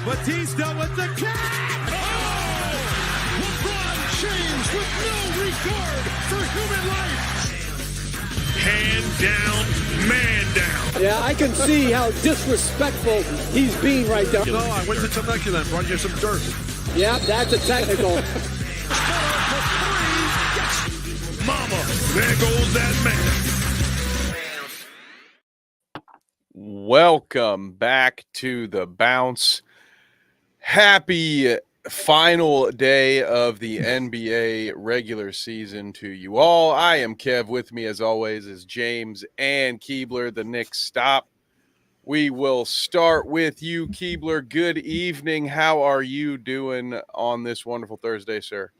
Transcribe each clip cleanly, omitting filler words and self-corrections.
Batista with the catch! Oh! LeBron James with no regard for human life. Hand down, man down. Yeah, I can see how disrespectful he's being right there. No, I went to Temecula and brought you some dirt. Yeah, that's a technical. Mama, there goes that man. Welcome back to the Bounce. Happy final day of the NBA regular season to you all. I am Kev. With me, as always, is James and Keebler, the Knicks stop. We will start with you, Keebler. Good evening. How are you doing on this wonderful Thursday, sir?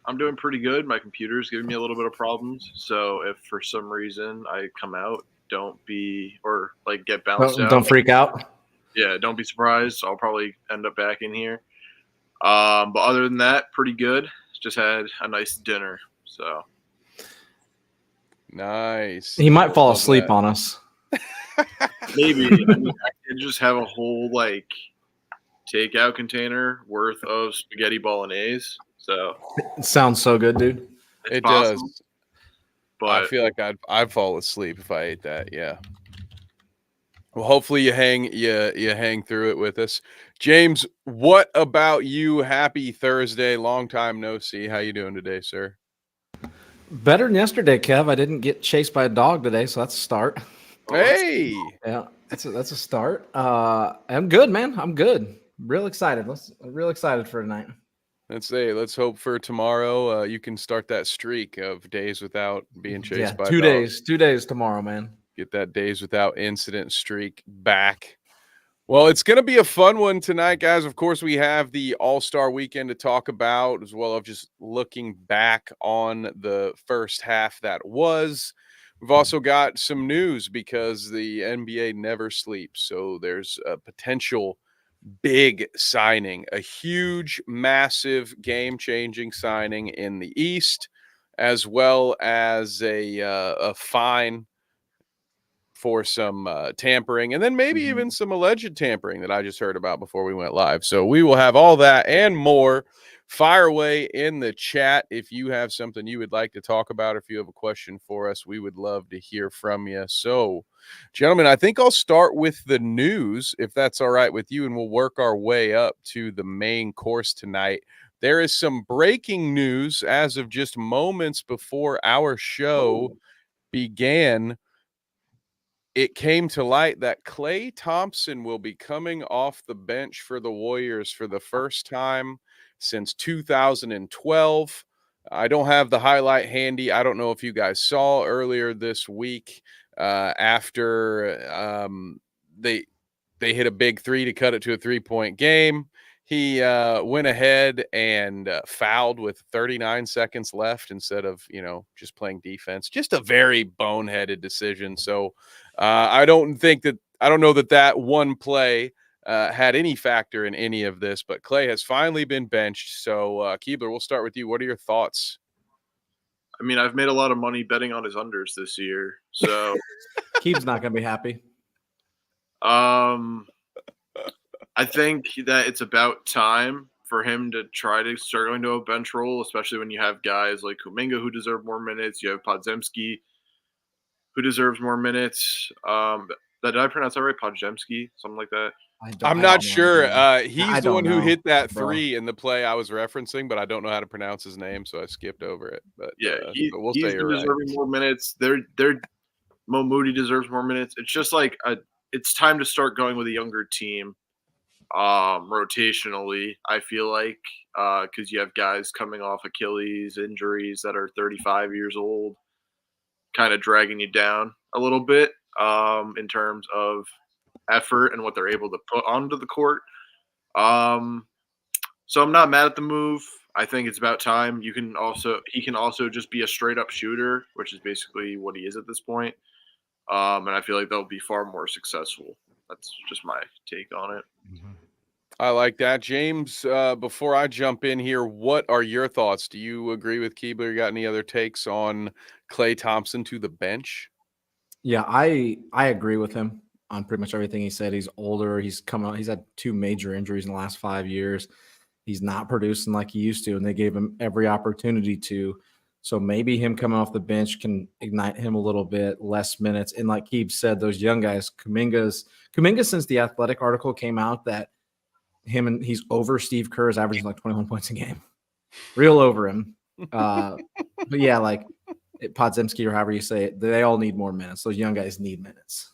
I'm doing pretty good. My computer's giving me a little bit of problems. So if for some reason I come out, get bounced out. Don't freak out. Yeah, don't be surprised. I'll probably end up back in here. But other than that, pretty good. Just had a nice dinner. So nice. He might fall asleep on us. maybe. I could just have a whole takeout container worth of spaghetti bolognese. So it sounds so good, dude. It possible, does. But I feel like I'd fall asleep if I ate that. Yeah. Well, hopefully you hang through it with us. James, what about you? Happy Thursday. Long time no see. How you doing today, sir? Better than yesterday, Kev. I didn't get chased by a dog today, so that's a start. Hey. Yeah, that's a start. I'm good, man. I'm good. Real excited. Real excited for tonight. Let's hope for tomorrow. You can start that streak of days without being chased by 2 dogs. 2 days tomorrow, man. Get that days without incident streak back. Well, it's going to be a fun one tonight, guys. Of course, we have the All-Star weekend to talk about, as well as just looking back on the first half that was. We've also got some news because the NBA never sleeps. So there's a potential big signing, a huge, massive, game-changing signing in the East, as well as a fine for some tampering, and then maybe even some alleged tampering that I just heard about before we went live. So we will have all that and more. Fire away in the chat if you have something you would like to talk about, or if you have a question for us. We would love to hear from you. So, gentlemen, I think I'll start with the news, if that's all right with you, and we'll work our way up to the main course tonight. There is some breaking news as of just moments before our show began. It came to light that Klay Thompson will be coming off the bench for the Warriors for the first time since 2012. I don't have the highlight handy. I don't know if you guys saw earlier this week after they hit a big three to cut it to a 3-point game. He went ahead and fouled with 39 seconds left instead of, just playing defense. Just a very boneheaded decision. So I don't know that one play had any factor in any of this, but Klay has finally been benched. So Keebler, we'll start with you. What are your thoughts? I mean, I've made a lot of money betting on his unders this year. So Keeb's not going to be happy. I think that it's about time for him to try to start going to a bench role, especially when you have guys like Kuminga who deserve more minutes. You have Podziemski who deserves more minutes. Did I pronounce that right? Podziemski, something like that. I'm not sure. He's the one who hit that three in the play I was referencing, but I don't know how to pronounce his name, so I skipped over it. But yeah, but we'll he's say you're deserving right. more minutes. Mo Moody deserves more minutes. It's just it's time to start going with a younger team. Rotationally, I feel like, because you have guys coming off Achilles injuries that are 35 years old, kind of dragging you down a little bit in terms of effort and what they're able to put onto the court. So I'm not mad at the move. I think it's about time. He can also just be a straight up shooter, which is basically what he is at this point. And I feel like they'll be far more successful. That's just my take on it. I like that. James, before I jump in here, what are your thoughts? Do you agree with Keebler? You got any other takes on Klay Thompson to the bench? Yeah, I agree with him. on pretty much everything he said. He's older. He's had 2 major injuries in the last 5 years. He's not producing like he used to, and they gave him every opportunity to. So maybe him coming off the bench can ignite him a little bit, less minutes. And like Keeb said, those young guys, Kuminga, since the Athletic article came out that he's over Steve Kerr, is averaging like 21 points a game. Real over him. But yeah, like Podziemski or however you say it, they all need more minutes. Those young guys need minutes.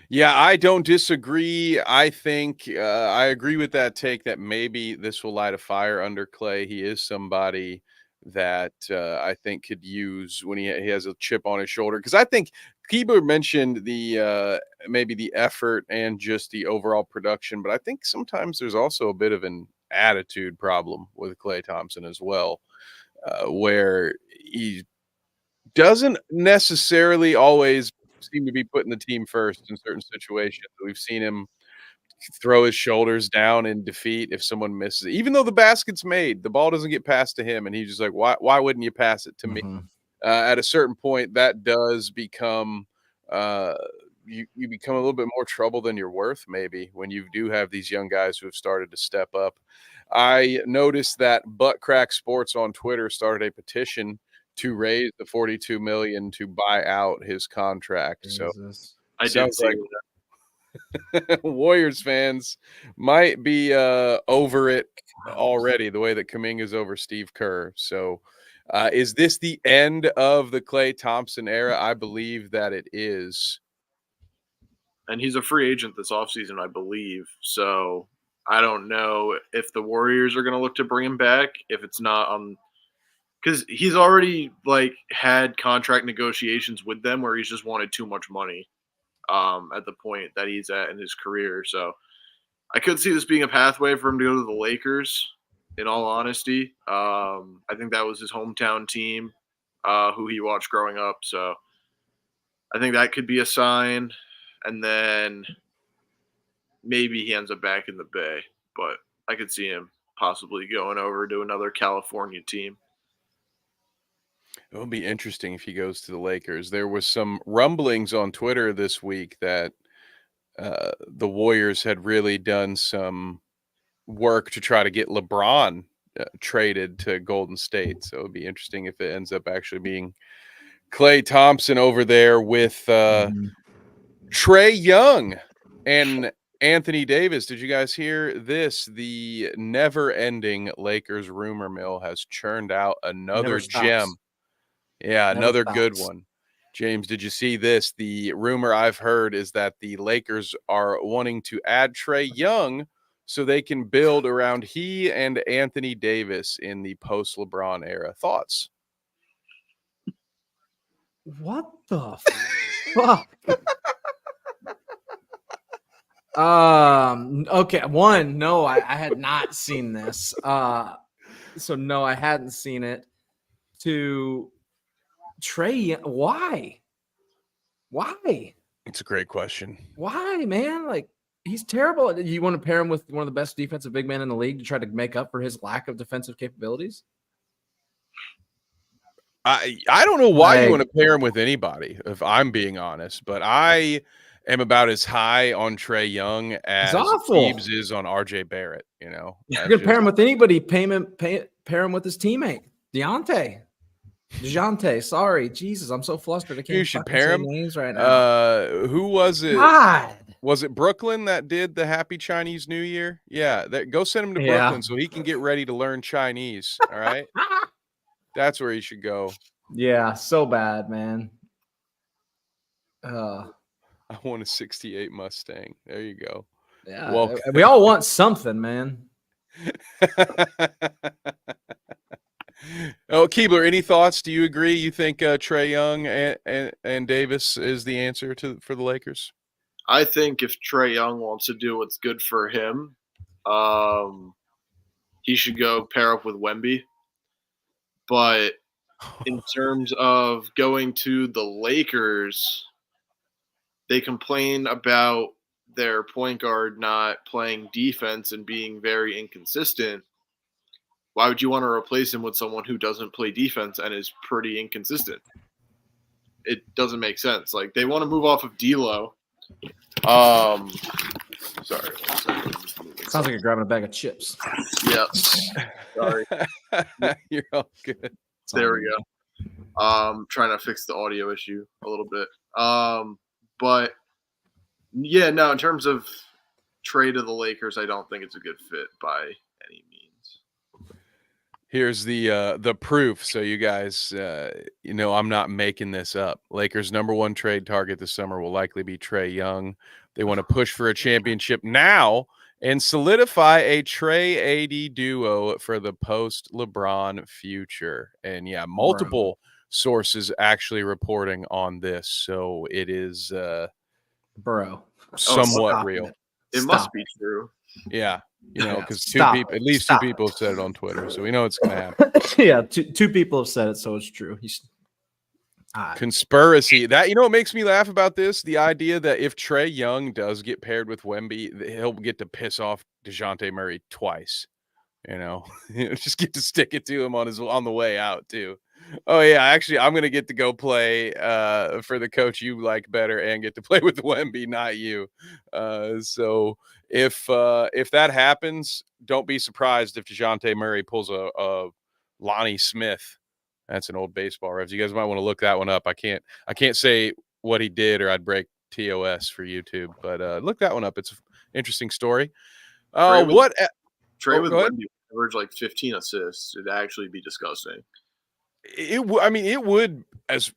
Yeah, I don't disagree. I think I agree with that take that maybe this will light a fire under Klay. He is somebody that I think could use when he has a chip on his shoulder. Because I think Keeber mentioned the maybe the effort and just the overall production, but I think sometimes there's also a bit of an attitude problem with Klay Thompson as well, where he doesn't necessarily always seem to be putting the team first in certain situations. We've seen him throw his shoulders down in defeat if someone misses it. Even though the basket's made, the ball doesn't get passed to him, and he's just like, why wouldn't you pass it to me? At a certain point, that does become you become a little bit more trouble than you're worth, maybe, when you do have these young guys who have started to step up. I noticed that Butt Crack Sports on Twitter started a petition to raise the $42 million to buy out his contract. Jesus. So I did see that. Warriors fans might be over it already, the way that Kuminga's over Steve Kerr. So is this the end of the Klay Thompson era? I believe that it is. And he's a free agent this offseason, I believe. So I don't know if the Warriors are going to look to bring him back, if it's not on – because he's already like had contract negotiations with them where he's just wanted too much money at the point that he's at in his career. So I could see this being a pathway for him to go to the Lakers, in all honesty. I think that was his hometown team who he watched growing up. So I think that could be a sign. And then maybe he ends up back in the Bay. But I could see him possibly going over to another California team. It would be interesting if he goes to the Lakers. There was some rumblings on Twitter this week that the Warriors had really done some work to try to get LeBron traded to Golden State. So it would be interesting if it ends up actually being Klay Thompson over there with Trae Young and Anthony Davis. Did you guys hear this? The never-ending Lakers rumor mill has churned out another gem. Yeah, another good one. James, did you see this? The rumor I've heard is that the Lakers are wanting to add Trae Young so they can build around he and Anthony Davis in the post-LeBron era. Thoughts? What the fuck? Okay. One, no, I had not seen this. So no, I hadn't seen it. Two, Trae, why? It's a great question. Why, man? Like, he's terrible. You want to pair him with one of the best defensive big men in the league to try to make up for his lack of defensive capabilities? I don't know why you want to pair him with anybody, if I'm being honest, but I am about as high on Trae Young as Gibbs is on RJ Barrett. You know, you're gonna pair him with anybody. Pair him with his teammate DeJounte. Sorry, Jesus, I'm so flustered. I can't. You should pair him. Names right now. Who was it? God. Was it Brooklyn that did the Happy Chinese New Year? Yeah, go send him to Brooklyn so he can get ready to learn Chinese. All right, that's where he should go. Yeah, so bad, man. I want a '68 Mustang. There you go. Yeah, well, we all want something, man. Oh, Keebler, any thoughts? Do you agree? You think Trae Young and Davis is the answer for the Lakers? I think if Trae Young wants to do what's good for him, he should go pair up with Wemby. But in terms of going to the Lakers, they complain about their point guard not playing defense and being very inconsistent. Why would you want to replace him with someone who doesn't play defense and is pretty inconsistent? It doesn't make sense. Like, they want to move off of D'Lo, Sorry. 1 second. Sounds like you're grabbing a bag of chips. Yeah. Sorry. You're all good. There we go. Trying to fix the audio issue a little bit. But yeah, no, in terms of trade of the Lakers, I don't think it's a good fit by any means. Here's the proof. So you guys, I'm not making this up. Lakers' #1 trade target this summer will likely be Trae Young. They want to push for a championship now and solidify a Trae AD duo for the post-LeBron future. And yeah, multiple sources actually reporting on this, so it is somewhat real. It must be true. Yeah, because at least two people have said it on Twitter, so we know it's gonna happen. Yeah, two people have said it, so it's true. Conspiracy. That what makes me laugh about this? The idea that if Trae Young does get paired with Wemby, he'll get to piss off DeJounte Murray twice. Just get to stick it to him on the way out too. Oh yeah, actually, I'm gonna get to go play for the coach you like better and get to play with Wemby, not you. So if that happens, don't be surprised if DeJounte Murray pulls a Lonnie Smith. That's an old baseball reference. You guys might want to look that one up. I can't say what he did, or I'd break TOS for YouTube. But look that one up. It's an interesting story. Trae with Wemby average like 15 assists. It'd actually be disgusting. It would, as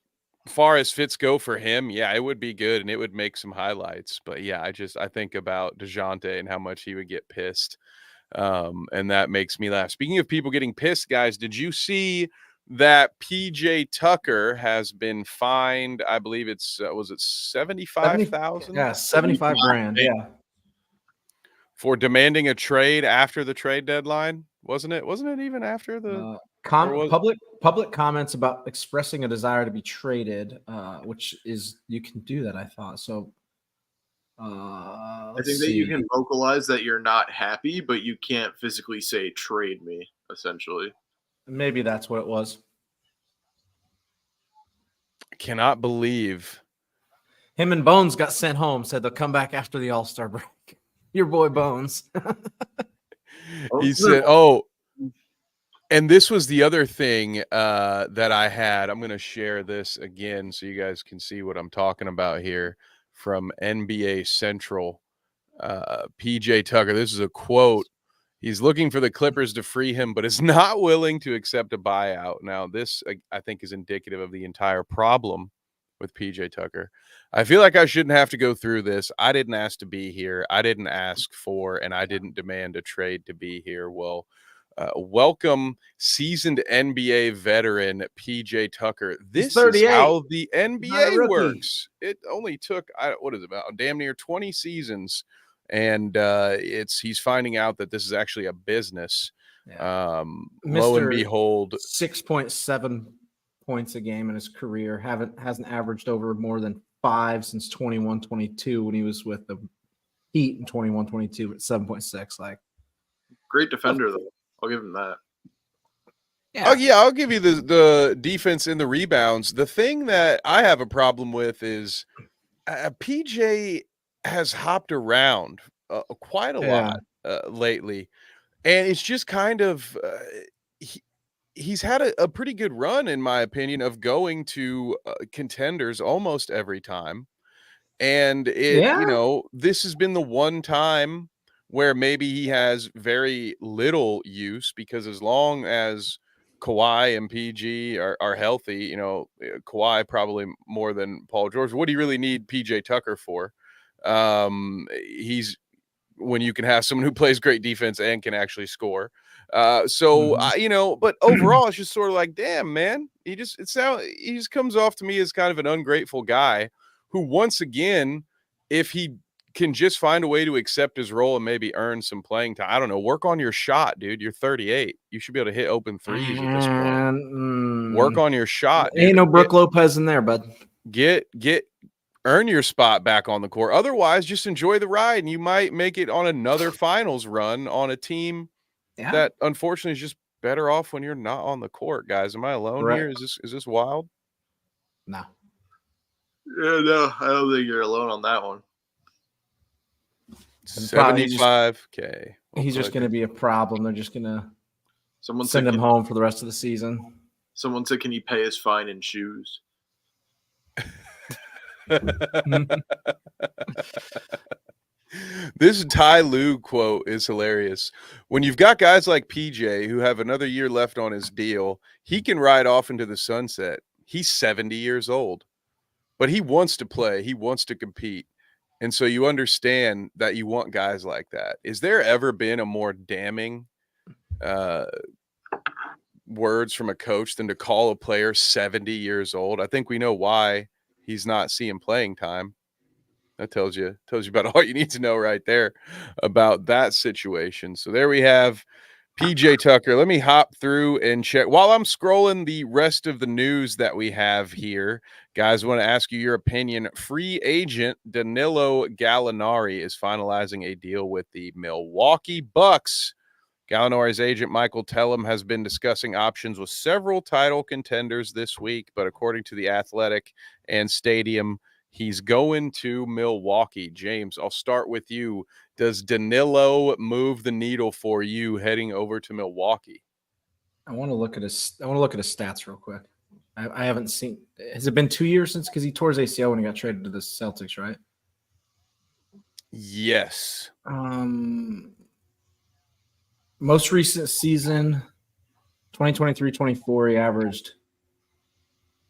far as fits go for him. Yeah, it would be good, and it would make some highlights. But yeah, I think about DeJounte and how much he would get pissed, and that makes me laugh. Speaking of people getting pissed, guys, did you see that PJ Tucker has been fined? I believe it's was it 75,000? Yeah, 75 grand. Yeah, for demanding a trade after the trade deadline. Wasn't it even after the public comments about expressing a desire to be traded, which is, you can do that, I thought. So I think that you can vocalize that you're not happy, but you can't physically say trade me, essentially. Maybe that's what it was. I cannot believe him and Bones got sent home. Said they'll come back after the All-Star break. Your boy Bones. He said, and this was the other thing that I had. I'm going to share this again so you guys can see what I'm talking about here from NBA Central. PJ Tucker, this is a quote. He's looking for the Clippers to free him, but is not willing to accept a buyout. Now, this, I think, is indicative of the entire problem with PJ Tucker. I feel like I shouldn't have to go through this. I didn't ask to be here. I didn't ask for, and I didn't demand a trade to be here. Well, welcome seasoned NBA veteran PJ Tucker. This is how the NBA works. It only took, about damn near 20 seasons. And he's finding out that this is actually a business. Yeah. Lo and behold, 6.7 points a game in his career. Hasn't averaged over more than 5 since 21-22 when he was with the Heat in 21-22 at 7.6. Like, great defender though. I'll give him that. Yeah. Oh yeah, I'll give you the defense and the rebounds. The thing that I have a problem with is PJ has hopped around quite a lot lately, and it's just kind of he's had a pretty good run, in my opinion, of going to contenders almost every time, and this has been the one time where maybe he has very little use, because as long as Kawhi and PG are healthy, Kawhi probably more than Paul George. What do you really need PJ Tucker for? He's, when you can have someone who plays great defense and can actually score. But overall, it's just sort of like, damn, man, he just comes off to me as kind of an ungrateful guy who, once again, if he can just find a way to accept his role and maybe earn some playing time, I don't know, work on your shot, dude. You're 38. You should be able to hit open threes at this point. Work on your shot. Ain't no Brook Lopez in there, bud. Earn your spot back on the court. Otherwise, just enjoy the ride, and you might make it on another finals run on a team that unfortunately is just better off when you're not on the court, guys. Am I alone here? Is this wild? No. Yeah, no, I don't think you're alone on that one. $75K. He's just going to be a problem. They're just going to Someone send said, him home for the rest of the season. Someone said, can he pay his fine in shoes? This Ty Lue quote is hilarious. When you've got guys like PJ who have another year left on his deal, he can ride off into the sunset. He's 70 years old, but he wants to play. He wants to compete. And so you understand that you want guys like that. Is there ever been a more damning words from a coach than to call a player 70 years old? I think we know why he's not seeing playing time. That tells you about all you need to know right there about that situation. So there we have PJ Tucker. Let me hop through and check while I'm scrolling the rest of the news that we have here. Guys, I want to ask you your opinion. Free agent Danilo Gallinari is finalizing a deal with the Milwaukee Bucks. Gallinari's agent, Michael Tellem, has been discussing options with several title contenders this week, but according to The Athletic and Stadium, he's going to Milwaukee. James, I'll start with you. Does Danilo move the needle for you heading over to Milwaukee? I want to look at his stats real quick. I haven't seen. Has it been 2 years since? Because he tore his ACL when he got traded to the Celtics, right? Yes. Most recent season, 2023-24, he averaged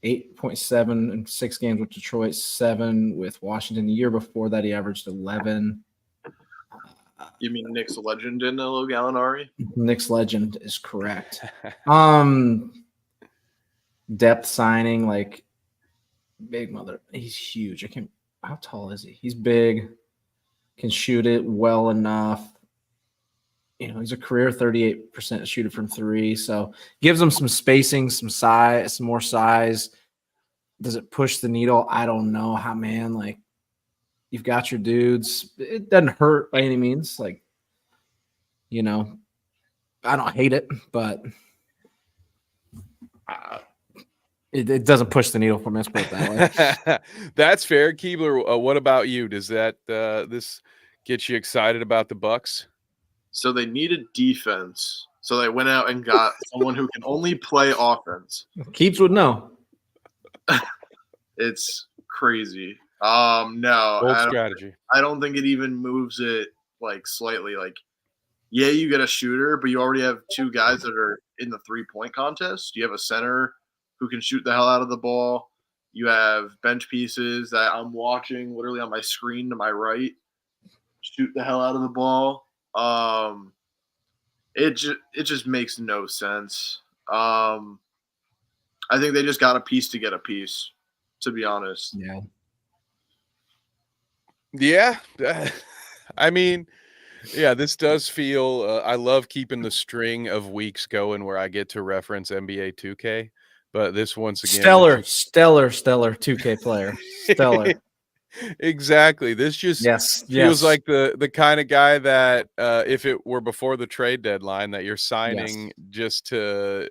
8.7 in 6 games with Detroit, 7 with Washington. The year before that, he averaged 11. You mean Knicks legend Danilo Gallinari? Knicks legend is correct. Depth signing, like big mother. He's huge. How tall is he? He's big, can shoot it well enough. He's a career 38% shooter from 3. So gives him some spacing, some size, some more size. Does it push the needle? I don't know how, man. Like, you've got your dudes. It doesn't hurt by any means. Like, I don't hate it, but it doesn't push the needle for me. Let's put it that way. That's fair. Keebler, what about you? Does that this get you excited about the Bucks? So they needed defense. So they went out and got someone who can only play offense. Keeps would know. It's crazy. No. Bold strategy. I don't think it even moves it like slightly. Like, yeah, you get a shooter, but you already have 2 guys that are in the 3-point contest. You have a center who can shoot the hell out of the ball. You have bench pieces that I'm watching literally on my screen to my right shoot the hell out of the ball. It just makes no sense. I think they just got a piece to get a piece, to be honest. Yeah. I mean, yeah, this does feel I love keeping the string of weeks going where I get to reference NBA 2K, but this once again stellar 2K player. Stellar. Exactly. This just feels like the kind of guy that if it were before the trade deadline that you're signing just to,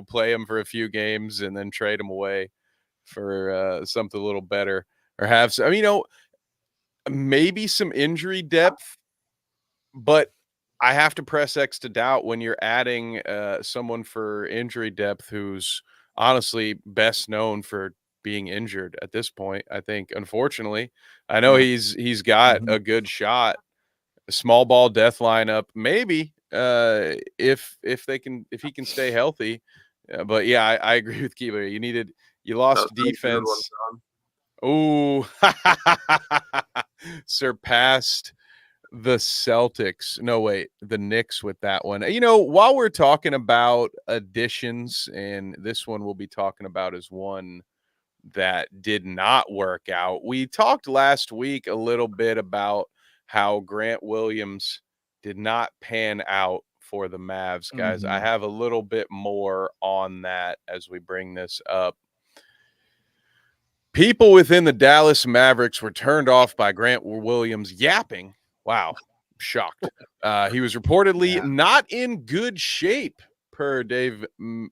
play him for a few games and then trade him away for something a little better or have some, maybe some injury depth, but I have to press X to doubt when you're adding someone for injury depth who's honestly best known for being injured at this point. I think, unfortunately, I know he's got a good shot, a small ball death lineup, maybe if he can stay healthy. But yeah, I agree with Keebler. You lost defense. Oh, surpassed the Celtics. No, wait, the Knicks with that one. While we're talking about additions, and this one we'll be talking about is one that did not work out. We talked last week a little bit about how Grant Williams did not pan out for the Mavs, guys. I have a little bit more on that as we bring this up. People within the Dallas Mavericks were turned off by Grant Williams yapping. Wow, shocked. He was reportedly not in good shape per ESPN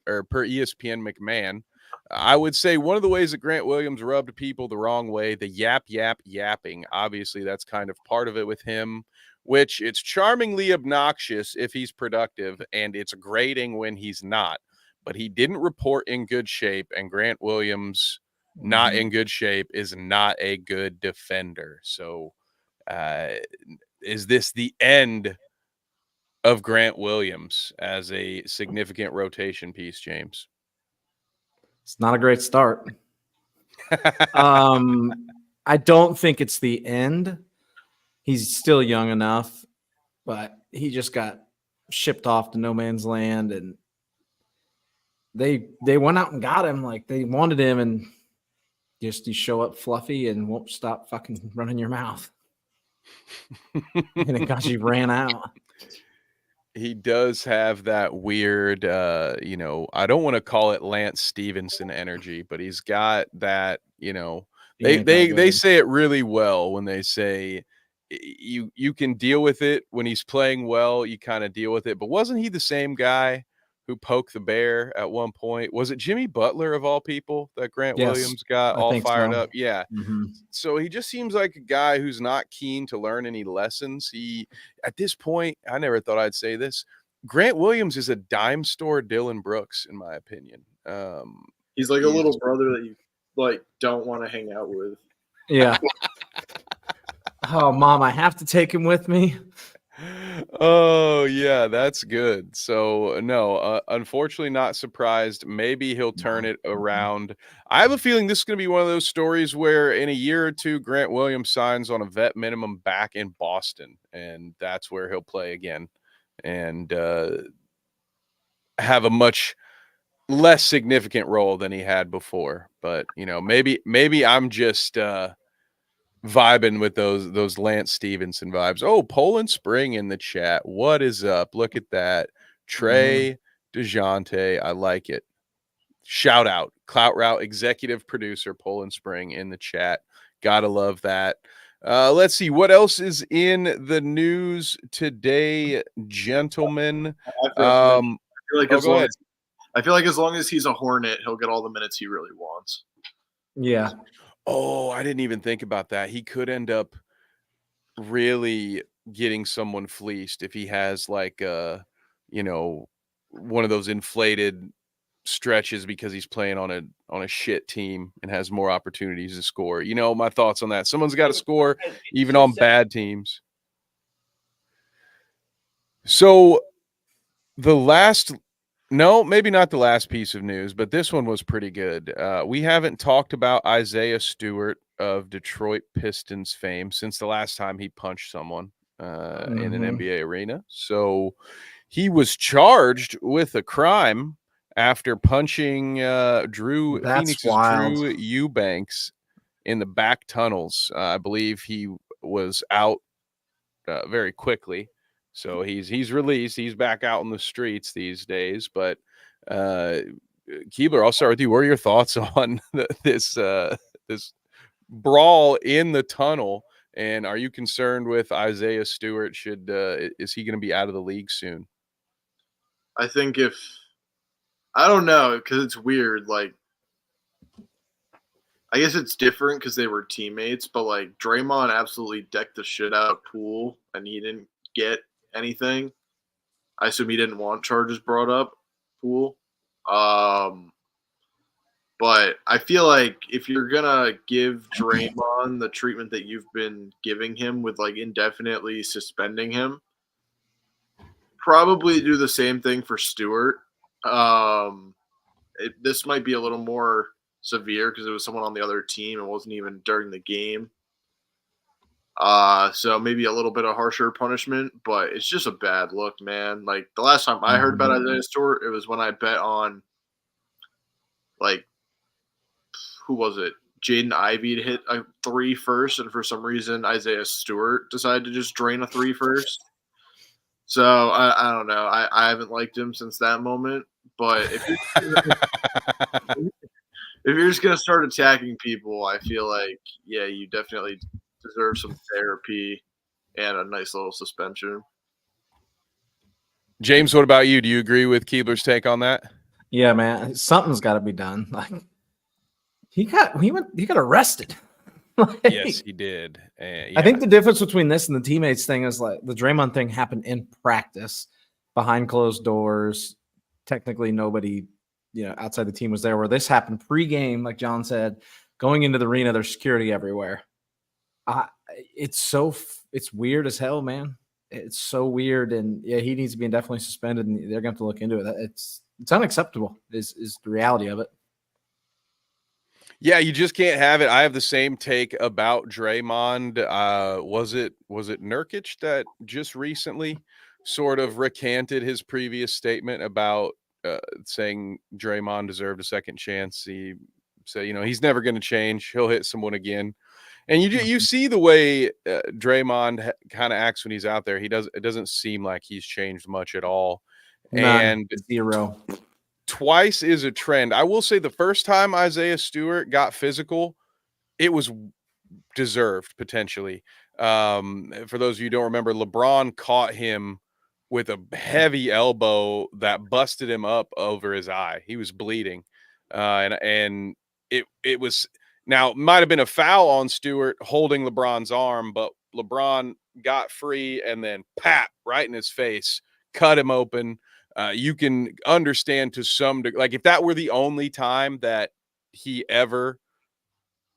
McMahon. I would say one of the ways that Grant Williams rubbed people the wrong way, the yapping. Obviously, that's kind of part of it with him. which it's charmingly obnoxious if he's productive, and it's grating when he's not. But he didn't report in good shape, and Grant Williams, not in good shape, is not a good defender. So is this the end of Grant Williams as a significant rotation piece, James? It's not a great start. I don't think it's the end. He's still young enough, but he just got shipped off to no man's land, and they went out and got him like they wanted him, and just you show up fluffy and won't stop fucking running your mouth. And it got you ran out. He does have that weird, I don't want to call it Lance Stevenson energy, but he's got that, they say it really well when they say you can deal with it when he's playing well, you kind of deal with it. But wasn't he the same guy who poked the bear at one point? Was it Jimmy Butler of all people that Grant Williams got all fired up? Yeah. Mm-hmm. So he just seems like a guy who's not keen to learn any lessons. At this point, I never thought I'd say this, Grant Williams is a dime store Dylan Brooks, in my opinion. He's like a little brother that you like don't want to hang out with. Yeah. Oh, Mom, I have to take him with me. Oh, yeah, that's good. So, no, unfortunately, not surprised. Maybe he'll turn it around. I have a feeling this is going to be one of those stories where in a year or two, Grant Williams signs on a vet minimum back in Boston, and that's where he'll play again and have a much less significant role than he had before. But, maybe I'm just vibing with those Lance Stevenson vibes. Oh, Poland Spring in the chat. What is up? Look at that. Trey DeJounte. I like it. Shout out. Clout Route executive producer Poland Spring in the chat. Gotta love that. Let's see what else is in the news today, gentlemen. I feel like as long as he's a Hornet, he'll get all the minutes he really wants. Yeah. Oh, I didn't even think about that. He could end up really getting someone fleeced if he has like one of those inflated stretches because he's playing on a shit team and has more opportunities to score. My thoughts on that. Someone's got to score even on bad teams. So maybe not the last piece of news, but this one was pretty good. We haven't talked about Isaiah Stewart of Detroit Pistons fame since the last time he punched someone in an NBA arena. So he was charged with a crime after punching Drew Eubanks in the back tunnels. I believe he was out very quickly. So he's released. He's back out in the streets these days. But Keebler, I'll start with you. What are your thoughts on this brawl in the tunnel? And are you concerned with Isaiah Stewart? Is he going to be out of the league soon? I think I don't know, because it's weird. Like, I guess it's different because they were teammates, but like Draymond absolutely decked the shit out of Poole, and he didn't get anything. I assume he didn't want charges brought up, Poole. But I feel like if you're gonna give Draymond the treatment that you've been giving him with like indefinitely suspending him, probably do the same thing for Stewart. This might be a little more severe because it was someone on the other team. It wasn't even during the game. So maybe a little bit of harsher punishment, but it's just a bad look, man. Like the last time I heard about Isaiah Stewart, it was when I bet on who was it? Jaden Ivey to hit a 3 first, and for some reason Isaiah Stewart decided to just drain a 3 first. So I don't know. I haven't liked him since that moment. But if you're just gonna start attacking people, I feel like you definitely deserve some therapy and a nice little suspension. James, what about you? Do you agree with Keebler's take on that? Yeah, man. Something's got to be done. Like he got arrested. Like, Yes, he did. I think the difference between this and the teammates thing is like the Draymond thing happened in practice behind closed doors. Technically, nobody, outside the team was there. Where this happened pregame, like John said, going into the arena, there's security everywhere. It's weird as hell, man. It's so weird, and yeah, he needs to be indefinitely suspended, and they're going to have to look into it. It's unacceptable. Is the reality of it. Yeah, you just can't have it. I have the same take about Draymond. Was it Nurkic that just recently sort of recanted his previous statement about saying Draymond deserved a second chance? He said, he's never going to change. He'll hit someone again. And you see the way Draymond kind of acts when he's out there. It doesn't seem like he's changed much at all. None. And Zero. Twice is a trend. I will say the first time Isaiah Stewart got physical, it was deserved potentially. For those of you who don't remember, LeBron caught him with a heavy elbow that busted him up over his eye. He was bleeding. And it was, now it might have been a foul on Stewart holding LeBron's arm, but LeBron got free and then right in his face, cut him open. You can understand to some degree, like if that were the only time that he ever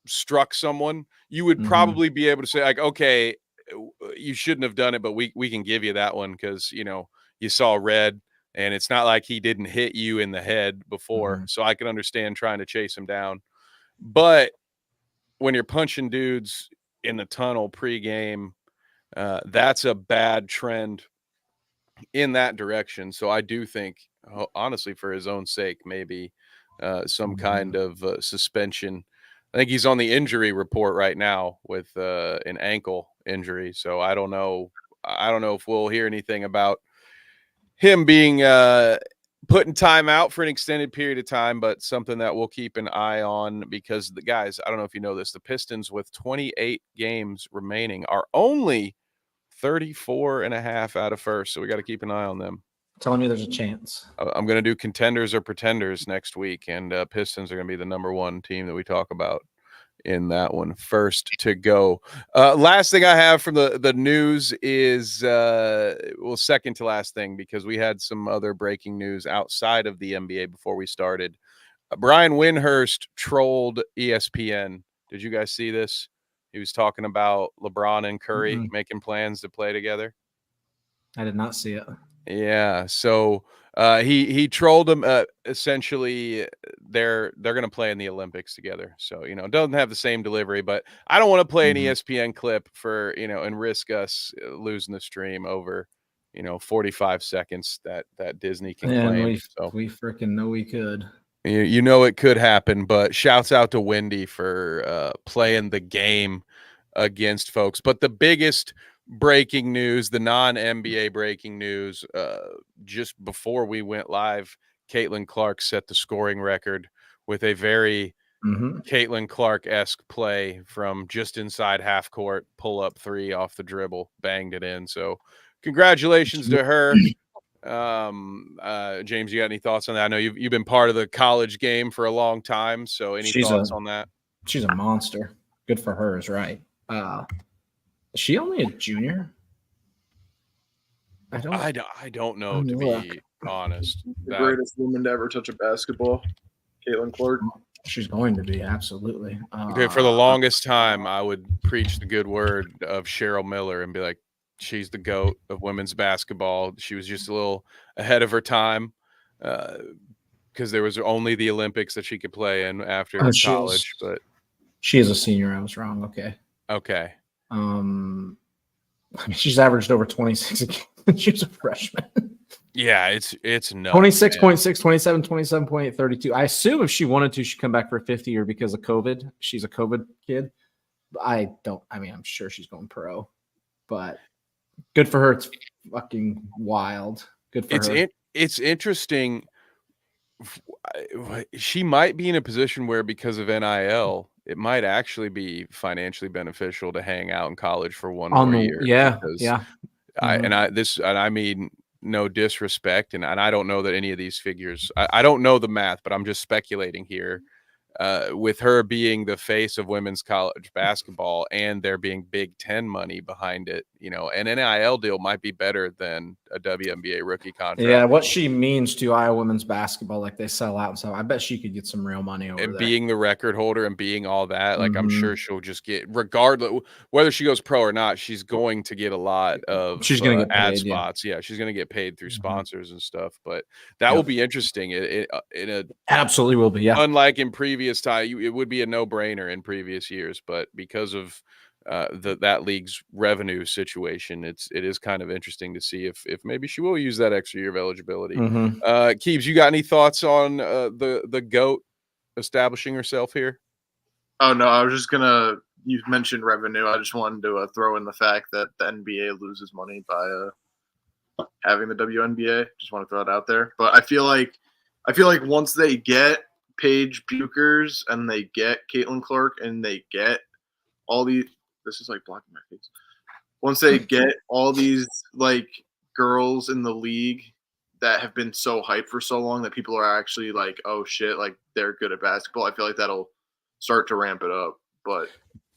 struck someone, you would probably be able to say like, okay, you shouldn't have done it, but we can give you that one because, you saw red and it's not like he didn't hit you in the head before. So I can understand trying to chase him down. But when you're punching dudes in the tunnel pregame, that's a bad trend in that direction. So I do think, honestly, for his own sake, maybe some kind of suspension. I think he's on the injury report right now with an ankle injury. So I don't know if we'll hear anything about him being put in timeout for an extended period of time, but something that we'll keep an eye on because the guys, I don't know if you know this, the Pistons with 28 games remaining are only 34.5 out of first. So we got to keep an eye on them. Telling me there's a chance. I'm going to do contenders or pretenders next week, and Pistons are going to be the number one team that we talk about in that one. First to go. Last thing I have from the news is, second to last thing, because we had some other breaking news outside of the NBA before we started. Brian Windhorst trolled ESPN. Did you guys see this? He was talking about LeBron and Curry making plans to play together. I did not see it. Yeah, so he trolled them. Essentially, they're going to play in the Olympics together. So it doesn't have the same delivery, but I don't want to play an ESPN clip for and risk us losing the stream over 45 seconds that Disney can claim. We freaking know we could. It could happen, but shouts out to Wendy for playing the game against folks. But the biggest breaking news, the non-NBA breaking news, just before we went live, Caitlin Clark set the scoring record with a very Caitlin Clark-esque play from just inside half court, pull-up three off the dribble, banged it in. So congratulations to her. James, you got any thoughts on that? I know you've been part of the college game for a long time, so any thoughts on that? She's a monster. Good for her is right. Is she only a junior? I don't know, to be honest. The greatest woman to ever touch a basketball, Caitlin Clark. She's going to be, absolutely. Okay, for the longest time, I would preach the good word of Cheryl Miller and be like, she's the GOAT of women's basketball. She was just a little ahead of her time because there was only the Olympics that she could play in after college. But she is a senior. I was wrong. Okay. I mean, she's averaged over 26 a game. She's a freshman. Yeah, it's nuts. 26.6, 27, 27.8, 32. I assume if she wanted to, she'd come back for a 50 year because of COVID. She's a COVID kid. I'm sure she's going pro, but good for her. It's fucking wild. Good for her. It's interesting. She might be in a position where, because of NIL, it might actually be financially beneficial to hang out in college for one more year. Yeah. I mean, no disrespect, and I don't know that any of these figures. I don't know the math, but I'm just speculating here. with her being the face of women's college basketball and there being Big Ten money behind it, an NIL deal might be better than a WNBA rookie contract. Yeah, what she means to Iowa women's basketball, like they sell out and stuff. I bet she could get some real money over and there. being the record holder and being all that, like I'm sure she'll just get, regardless whether she goes pro or not, she's going to get a lot of she's going to get ad paid, spots. Yeah, she's going to get paid through sponsors and stuff. But that will be interesting. In a absolutely will be. Yeah, unlike in previous time, it would be a no-brainer in previous years, but because of that league's revenue situation, it is kind of interesting to see if maybe she will use that extra year of eligibility. Keebs, you got any thoughts on the GOAT establishing herself here? Oh no, I was just you mentioned revenue. I just wanted to throw in the fact that the NBA loses money by having the WNBA. Just want to throw it out there. But I feel like once they get Paige Buchers and they get Caitlin Clark and they get all these, this is like blocking my face. Once they get all these like girls in the league that have been so hyped for so long that people are actually like, oh shit, like they're good at basketball, I feel like that'll start to ramp it up. But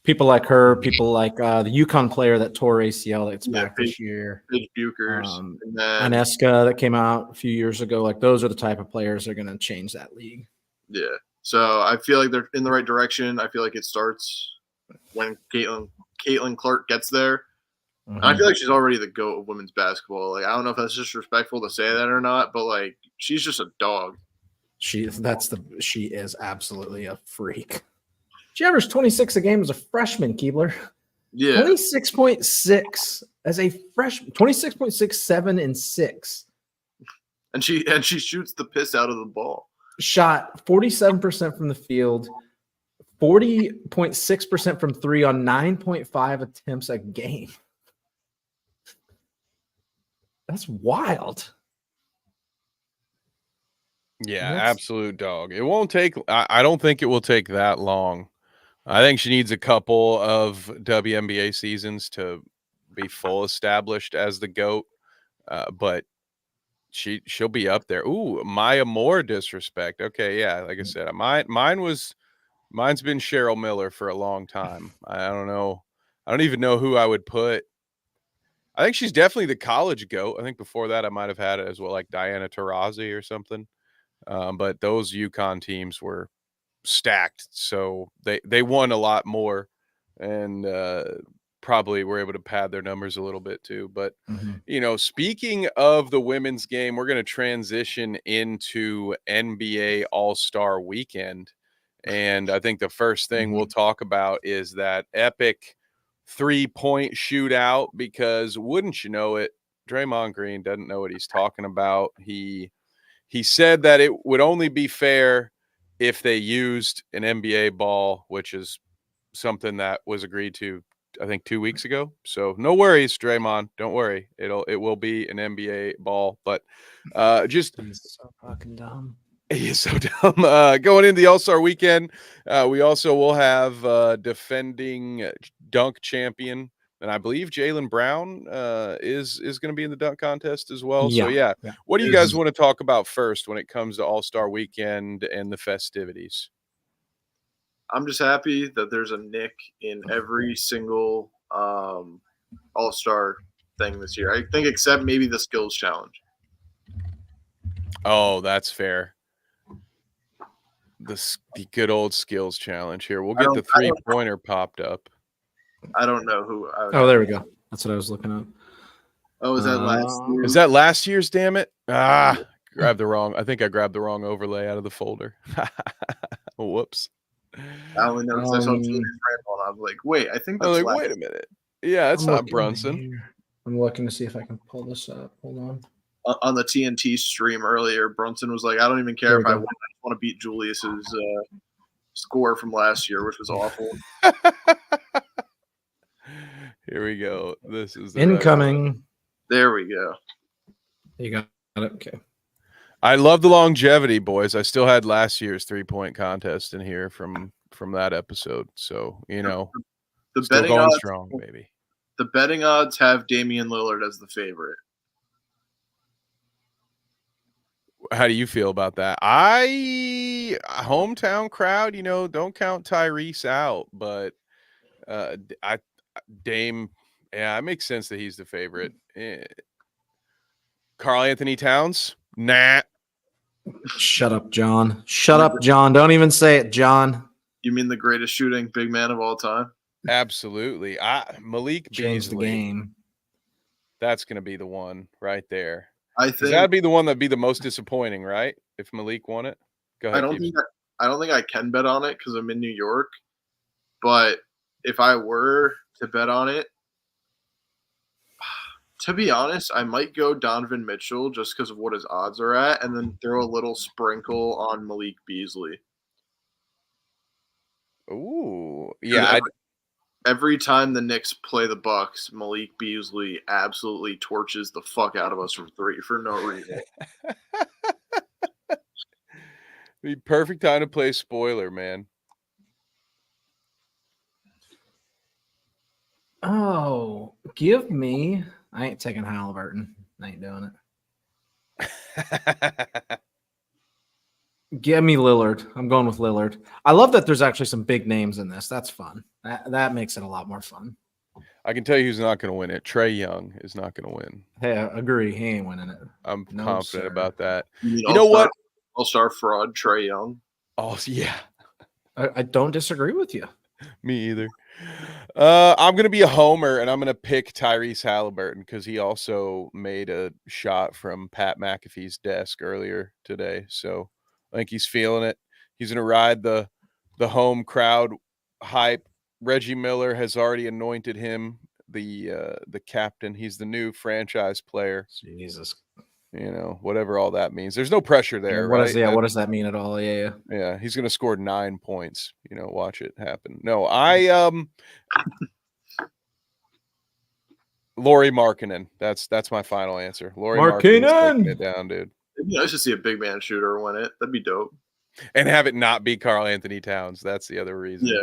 people like her, people like the UConn player that tore ACL that's back this year, Paige Buchers, and then Aneska that came out a few years ago, like those are the type of players that are going to change that league. Yeah. So I feel like they're in the right direction. I feel like it starts when Caitlin Clark gets there. And I feel like she's already the GOAT of women's basketball. Like, I don't know if that's disrespectful to say that or not, but like she's just a dog. she is absolutely a freak. She averaged 26 a game as a freshman, Keebler. Yeah. 26.6 as a freshman, 26.6, 7, and 6. And she shoots the piss out of the ball. Shot 47% from the field, 40.6% from 3 on 9.5 attempts a game. That's wild. Yeah, absolute dog. It won't take – I don't think it will take that long. I think she needs a couple of WNBA seasons to be full established as the GOAT, but she'll be up there. Ooh, Maya Moore disrespect. Okay, yeah, like I said, mine's been Cheryl Miller for a long time. I don't know. I don't even know who I would put. I think she's definitely the college GOAT. I think before that I might have had it as well, like Diana Taurasi or something. But those UConn teams were stacked, so they won a lot more and probably were able to pad their numbers a little bit too. But speaking of the women's game, we're going to transition into NBA All-Star Weekend, and I think the first thing we'll talk about is that epic 3-point shootout, because wouldn't you know it, Draymond Green doesn't know what he's talking about. He said that it would only be fair if they used an NBA ball, which is something that was agreed to, I think, 2 weeks ago. So no worries, Draymond. Don't worry. It will be an NBA ball. But just He's so fucking dumb. he is so dumb. Going into the All-Star Weekend, we also will have defending dunk champion, and I believe Jaylen Brown is going to be in the dunk contest as well. Yeah. So, yeah. What do you guys want to talk about first when it comes to All-Star Weekend and the festivities? I'm just happy that there's a Nick in every single All-Star thing this year. I think except maybe the skills challenge. Oh, that's fair. The good old skills challenge here. We'll get the 3-pointer popped up. I don't know who. Oh, there we go. That's what I was looking at. Oh, is that last year? Is that last year's? Damn it! I think I grabbed the wrong overlay out of the folder. Whoops. I only noticed I saw Julius Randle, and I was like, wait, I think that's wait a minute. Yeah, that's not Brunson. I'm looking to see if I can pull this up. Hold on. On the TNT stream earlier, Brunson was like, I don't even care if I win. I just want to beat Julius's score from last year, which was awful. Here we go. This is the incoming. There we go. You got it. Okay. I love the longevity, boys. I still had last year's 3-point contest in here from that episode. So, the still betting going odds, strong, baby. The betting odds have Damian Lillard as the favorite. How do you feel about that? Hometown crowd, don't count Tyrese out, but Dame, yeah, it makes sense that he's the favorite. Karl Anthony Towns, nah. Shut up, John. Shut up, John. Don't even say it, John. You mean the greatest shooting big man of all time? Absolutely. Malik Change Beasley. the game. That's going to be the one right there. I think that'd be the one that'd be the most disappointing, right? If Malik won it. Go ahead. I don't think I can bet on it because I'm in New York. But if I were to bet on it, to be honest, I might go Donovan Mitchell just because of what his odds are at, and then throw a little sprinkle on Malik Beasley. Ooh, yeah. Every time the Knicks play the Bucks, Malik Beasley absolutely torches the fuck out of us from three for no reason. The perfect time to play spoiler, man. Oh, give me. I ain't taking Halliburton. I ain't doing it. Give me Lillard. I'm going with Lillard. I love that there's actually some big names in this. That's fun. That makes it a lot more fun. I can tell you who's not going to win it. Trae Young is not going to win. Hey, I agree. He ain't winning it. I'm confident about that. You know what? All-star fraud, Trae Young. Oh, yeah. I don't disagree with you. Me either. I'm going to be a homer, and I'm going to pick Tyrese Halliburton because he also made a shot from Pat McAfee's desk earlier today. So I think he's feeling it. He's going to ride the home crowd hype. Reggie Miller has already anointed him the captain. He's the new franchise player. Jesus. Whatever all that means. There's no pressure there, what right? What does that mean at all? Yeah. Yeah, he's going to score 9 points. Watch it happen. No, Lauri Markkanen. That's my final answer. Lauri Markkanen, taking it down, dude. It'd be nice to see a big man shooter win it. That'd be dope. And have it not be Karl Anthony Towns. That's the other reason. Yeah.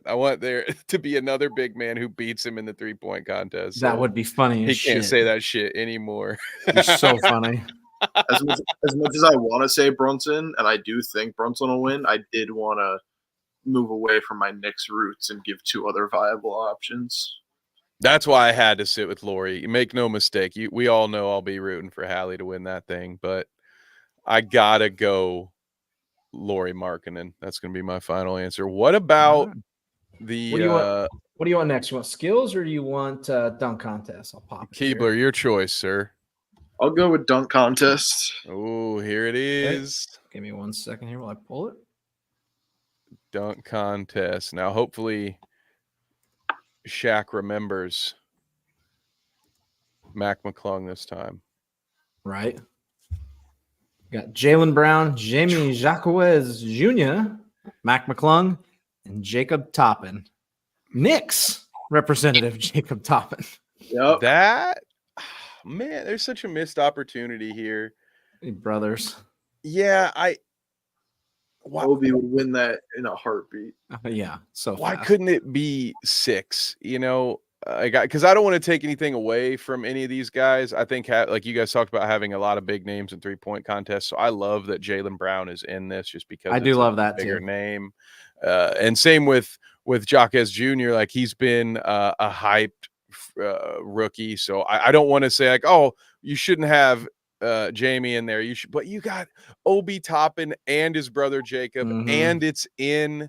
I want there to be another big man who beats him in the 3-point contest. That would be funny. He can't say that shit anymore. It's so funny. As much as I want to say Brunson, and I do think Brunson will win, I did want to move away from my Knicks roots and give 2 other viable options. That's why I had to sit with Lauri. Make no mistake. We all know I'll be rooting for Hallie to win that thing, but I gotta go Lauri Markkanen. That's going to be my final answer. What about the what do you want next? You want skills or do you want dunk contest? I'll pop it. Keebler, your choice, sir. I'll go with dunk contest. Oh, here it is. Okay. Give me 1 second here while I pull it. Dunk contest. Now, hopefully, Shaq remembers Mac McClung this time. Right. Got Jaylen Brown, Jamie Jacquez Jr., Mac McClung, and Jacob Toppin. Knicks representative Jacob Toppin. Yep. That, man, there's such a missed opportunity here. Hey, brothers. Yeah, Obi would win that in a heartbeat. Yeah. So why fast. couldn't it be 6? Because I don't want to take anything away from any of these guys. I think, like you guys talked about, having a lot of big names in 3-point contests. So I love that Jaylen Brown is in this, just because I do love that bigger too. Name. And same with Jaquez Jr. Like, he's been a hyped rookie. So I don't want to say like, oh, you shouldn't have Jamie in there. You should, but you got Obi Toppin and his brother Jacob, and it's in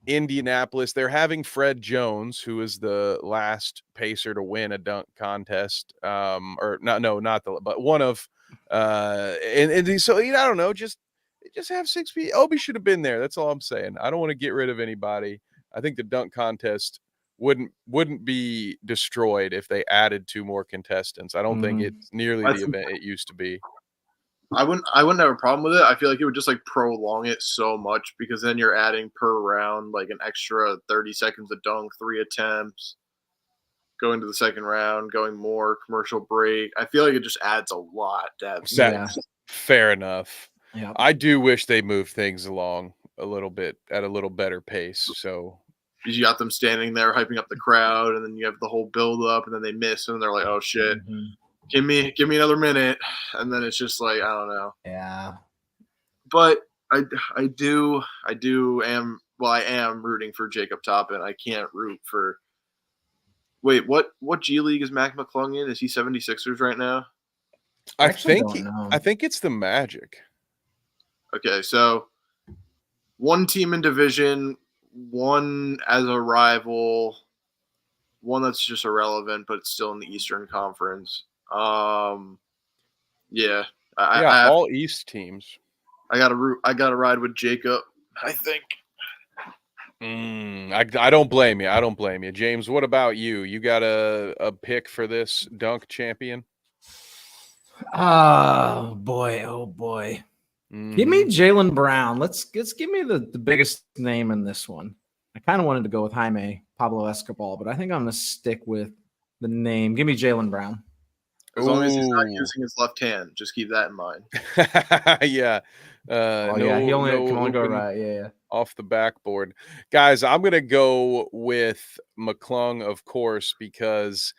Indianapolis. They're having Fred Jones, who is the last Pacer to win a dunk contest, but one of, and so I don't know, just have 6 feet. Obi should have been there. That's all I'm saying. I don't want to get rid of anybody. I think the dunk contest wouldn't be destroyed if they added 2 more contestants. I don't think it's nearly the event it used to be. I wouldn't have a problem with it. I feel like it would just like prolong it so much, because then you're adding per round like an extra 30 seconds of dunk, 3 attempts, going to the second round, going more, commercial break. I feel like it just adds a lot to have 6. Yeah. Fair enough. Yeah. I do wish they moved things along a little bit at a little better pace. So you got them standing there hyping up the crowd, and then you have the whole build up, and then they miss, and they're like, "Oh shit, give me another minute," and then it's just like, I don't know. Yeah, but I am rooting for Jacob Toppin. I can't root for. Wait, what G League is Mac McClung in? Is he 76ers right now? I actually think don't know. I think it's the Magic. Okay, so one team in division, one as a rival, one that's just irrelevant, but it's still in the Eastern Conference. Yeah, All East teams. I gotta ride with Jacob. I think. I don't blame you. I don't blame you, James. What about you? You got a pick for this dunk champion? Oh boy. Give me Jaylen Brown. Let's give me the biggest name in this one. I kind of wanted to go with Jaime Pablo Escobar, but I think I'm going to stick with the name. Give me Jaylen Brown. As long as he's not using his left hand, just keep that in mind. Yeah. He only can only go right. Yeah. Off the backboard. Guys, I'm going to go with McClung, of course, because,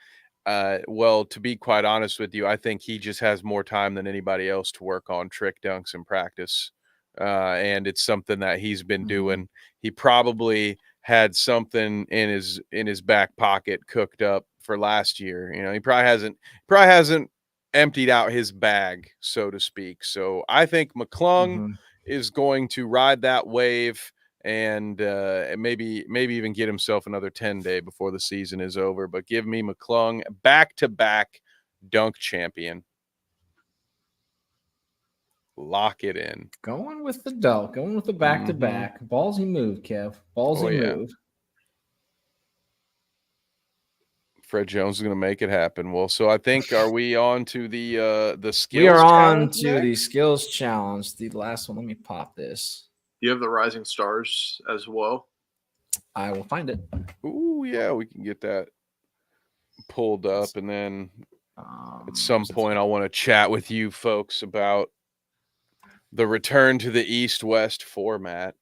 to be quite honest with you, I think he just has more time than anybody else to work on trick dunks in practice. And it's something that he's been doing. He probably had something in his back pocket cooked up for last year. You know, he probably hasn't emptied out his bag, so to speak. So I think McClung is going to ride that wave and maybe even get himself another 10-day before the season is over. But give me McClung, back-to-back dunk champion. Lock it in. Going with the dunk. Going with the back-to-back. Ballsy move, Kev. Ballsy move. Fred Jones is going to make it happen. Well, so I think, are we on to the skills? We are on to the skills challenge. The last one. Let me pop this. You have the Rising Stars as well. I will find it. Ooh, yeah, we can get that pulled up, and then at some point, I want to chat with you folks about the return to the East-West format.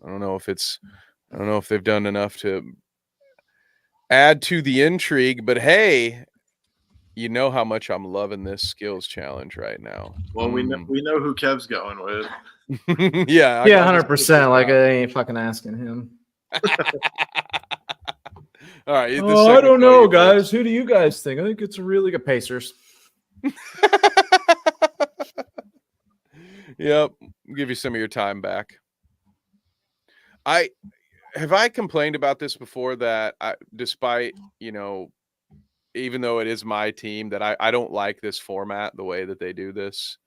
I don't know if they've done enough to add to the intrigue, but hey, you know how much I'm loving this skills challenge right now. Well, we know who Kev's going with. Yeah, 100%. Like I ain't fucking asking him. All right. I don't know, guys. Who do you guys think? I think it's a really good Pacers. Yep. Give you some of your time back. Have I complained about this before that despite, even though it is my team, that I don't like this format, the way that they do this.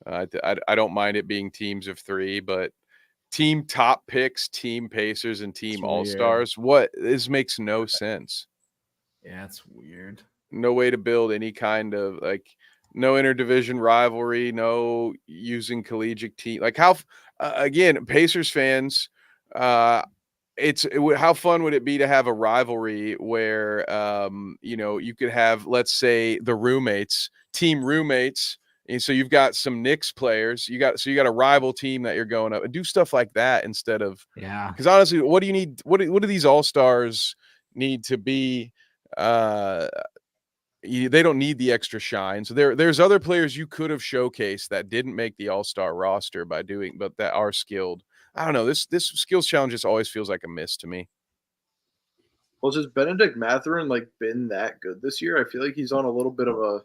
I don't mind it being teams of 3, but team top picks, team Pacers, and team All-Stars. This makes no sense. Yeah, it's weird. No way to build any kind of no interdivision rivalry, no using collegiate team. Like again, Pacers fans, how fun would it be to have a rivalry where you could have, let's say, the team roommates, and so you've got some Knicks players, you got a rival team that you're going up and do stuff like that instead of, because honestly, what do you need? What do these All-Stars need to be? They don't need the extra shine. So there's other players you could have showcased that didn't make the All-Star roster but that are skilled. I don't know. This skills challenge just always feels like a miss to me. Well, has Benedict Mathurin been that good this year? I feel like he's on a little bit of a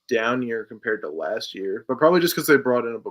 down year compared to last year, but probably just because they brought in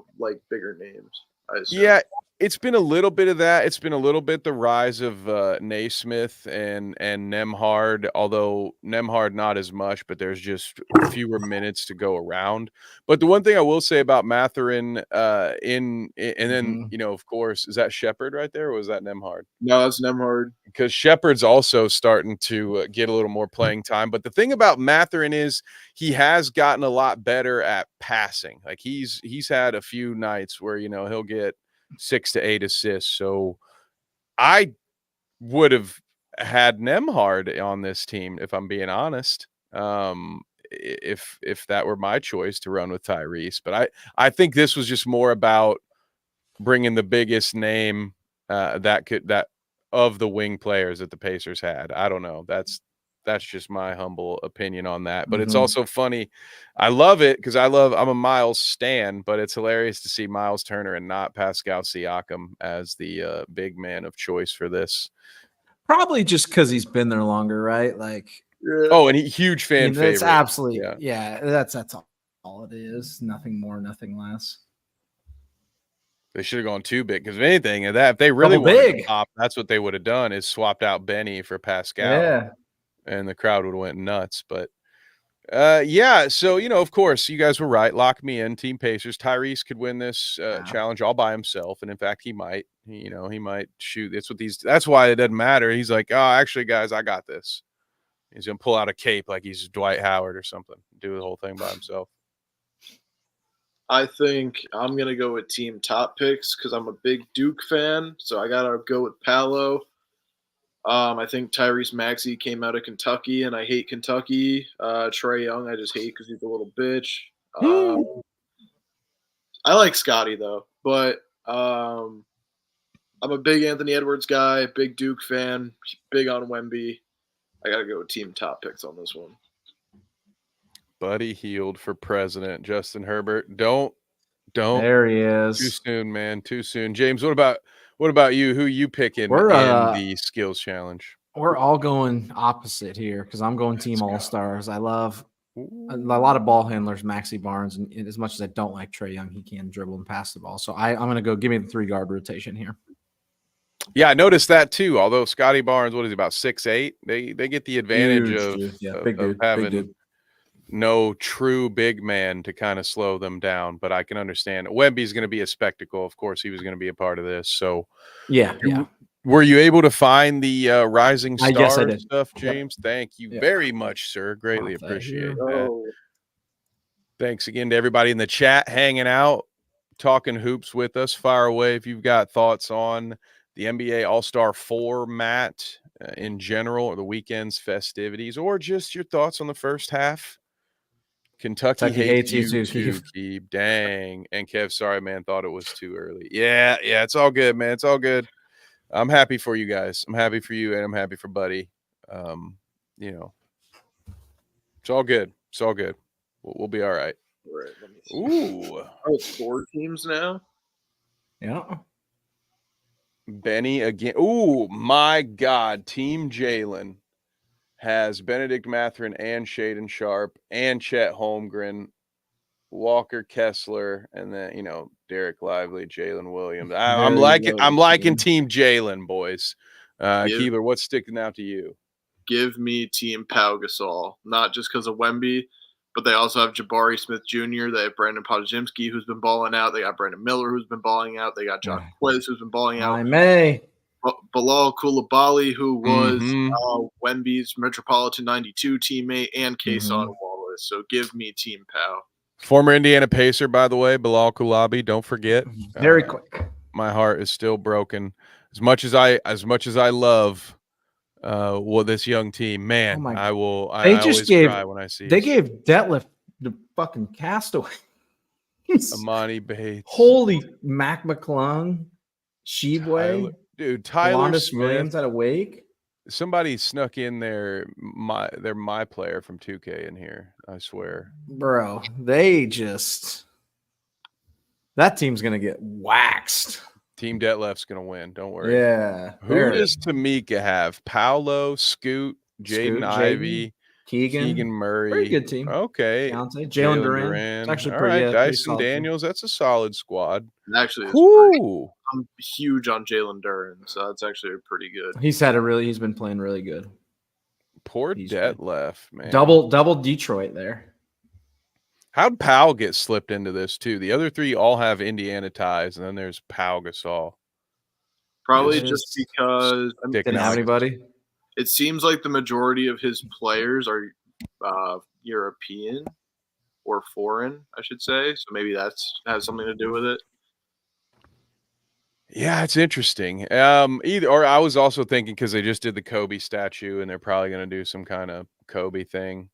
bigger names. Yeah, it's been a little bit of that. It's been a little bit the rise of Naismith and Nembhard, although Nembhard not as much, but there's just fewer minutes to go around. But the one thing I will say about Mathurin, and then of course, is that Shepherd right there, or was that Nembhard? No, that's Nembhard. Because Shepherd's also starting to get a little more playing time. But the thing about Mathurin is he has gotten a lot better at passing. Like he's had a few nights where he'll get 6 to 8 assists. So I would have had Nembhard on this team, if I'm being honest, if that were my choice to run with Tyrese. But I think this was just more about bringing the biggest name that of the wing players that the Pacers had. I don't know. That's That's just my humble opinion on that. But it's Mhm. also funny. I love it because I'm a Miles stan, but it's hilarious to see Miles Turner and not Pascal Siakam as the big man of choice for this. Probably just because he's been there longer, right? Like, Oh, and huge fan favorite. it's absolutely, Yeah. that's all it is. Nothing more, nothing less. They should have gone too big because if anything, if they really Double wanted to big. pop, that's what they would have done is swapped out Benny for Pascal. Yeah. And the crowd would have went nuts. But yeah, so of course, you guys were right. Lock me in, Team Pacers. Tyrese could win this challenge all by himself, and in fact, he might. He might shoot. That's why it doesn't matter. He's like, oh, actually, guys, I got this. He's gonna pull out a cape like he's Dwight Howard or something. Do the whole thing by himself. I think I'm going to go with Team Top Picks because I'm a big Duke fan. So I got to go with Paolo. I think Tyrese Maxey came out of Kentucky, and I hate Kentucky. Trae Young, I just hate because he's a little bitch. I like Scotty, though. But I'm a big Anthony Edwards guy, big Duke fan, big on Wemby. I got to go with Team Top Picks on this one. Buddy Hield for president. Justin Herbert. Don't. There he is. Too soon, man. Too soon. James, what about you? Who you picking in the skills challenge? We're all going opposite here because I'm going Team All-Stars. I love a lot of ball handlers, Maxey Barnes, and as much as I don't like Trae Young, he can dribble and pass the ball. So I'm going to go give me the 3-guard rotation here. Yeah, I noticed that too. Although Scotty Barnes, what is he, about 6'8"? They get the advantage of having no true big man to kind of slow them down. But I can understand Wemby's going to be a spectacle. Of course, he was going to be a part of this. So yeah. Were you able to find the Rising Star stuff, James? Yep. Thank you very much, sir. Greatly appreciate that. Thanks again to everybody in the chat hanging out, talking hoops with us. Fire away if you've got thoughts on the NBA All-Star format in general, or the weekend's festivities, or just your thoughts on the first half. Kentucky hates you too, Keeb. Dang. And Kev, sorry, man, thought it was too early. Yeah, it's all good, man. It's all good. I'm happy for you guys. I'm happy for you, and I'm happy for Buddy. It's all good. It's all good. We'll be all right. Right, let me see. Ooh. Oh, it's 4 teams now? Yeah. Benny again. Ooh, my God. Team Jalen has Benedict Mathurin and Shaedon Sharpe and Chet Holmgren, Walker Kessler, and then Derek Lively, Jalen Williams. I'm liking Team Jalen, boys. Keeler, what's sticking out to you? Give me Team Pau Gasol, not just because of Wemby, but they also have Jabari Smith Jr. They have Brandon Podziemski, who's been balling out. They got Brandon Miller, who's been balling out. They got John Quiz, who's been balling out. Bilal Coulibaly, who was Wemby's Metropolitan 92 teammate, and Kason Wallace. So give me Team Pau. Former Indiana Pacer, by the way, Bilal Coulibaly. Don't forget. Very quick. My heart is still broken. As much as I love this young team, man, I always cry when I see. They gave Detlef the fucking castaway. Amani Bates. Holy Mac McClung, Shebway. Dude, Tyler Smith. Williams at a wake. Somebody snuck in their my player from 2K in here. I swear, bro. That team's gonna get waxed. Team Detlef's gonna win. Don't worry. Yeah. Who does Tamika have? Paolo, Scoot, Jaden Ivey, Keegan Murray. Very good team. Okay. Jalen Duran. It's actually pretty. All right, Dyson Daniels. That's a solid squad. Actually, I'm huge on Jalen Duran, so that's actually pretty good. He's been playing really good. Poor Detlef, man. Double Detroit there. How'd Powell get slipped into this too? The other 3 all have Indiana ties, and then there's Pau Gasol. Probably just because didn't have anybody. It seems like the majority of his players are European or foreign, I should say. So maybe that has something to do with it. Yeah, it's interesting. I was also thinking because they just did the Kobe statue, and they're probably going to do some kind of Kobe thing,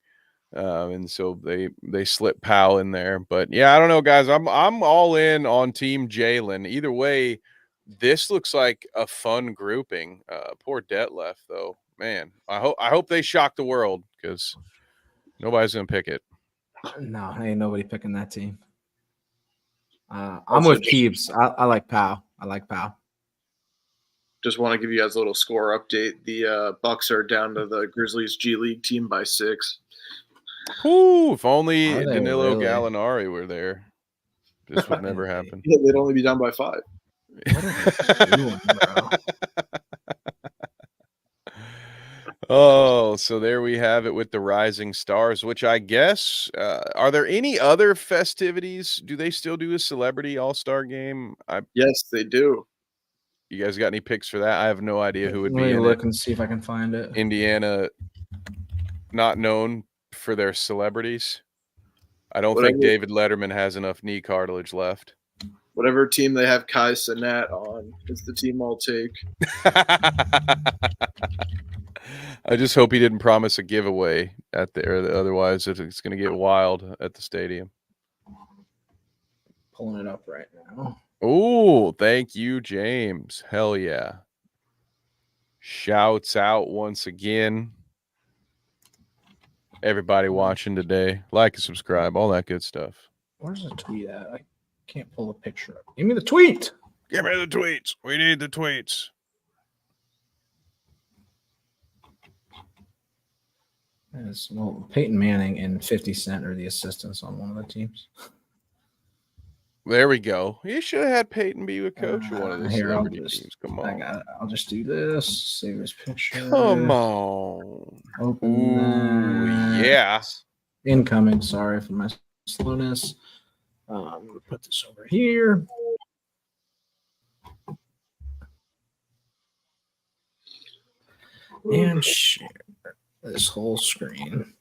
and so they slip Powell in there. But yeah, I don't know, guys. I'm all in on Team Jalen. Either way, this looks like a fun grouping. Poor Detlef, though. man, I hope they shock the world because nobody's gonna pick it. No, ain't nobody picking that team. I'm with Keebs. I like Powell. I like Powell. Just want to give you guys a little score update. The Bucks are down to the Grizzlies G League team by 6. Ooh, if only Are they Danilo really? Gallinari were there, this would never happen. Yeah, they'd only be down by 5. What are they doing, bro? Oh, so there we have it with the Rising Stars, which I guess, are there any other festivities? Do they still do a celebrity all-star game? Yes, they do. You guys got any picks for that? I have no idea who would Let be me in look it. and see if I can find it. Indiana, not known for their celebrities. I don't Whatever. think David Letterman has enough knee cartilage left. Whatever team they have Kai Cenat on is the team I'll take. I just hope he didn't promise a giveaway at there. Otherwise, it's going to get wild at the stadium. Pulling it up right now. Oh, thank you, James. Hell yeah. Shouts out once again. Everybody watching today. Like and subscribe, all that good stuff. Where's the tweet at? I can't pull the picture up. Give me the tweet. Give me the tweets. We need the tweets. Well, Peyton Manning and 50 Cent are the assistants on one of the teams. There we go. You should have had Peyton be a coach of one of the Here, celebrity teams. Come I on. got it. I'll just do this. Save this picture. Come on. Open Ooh, that. yeah. Incoming. Sorry for my slowness. I'm going to put this over here. And share this whole screen.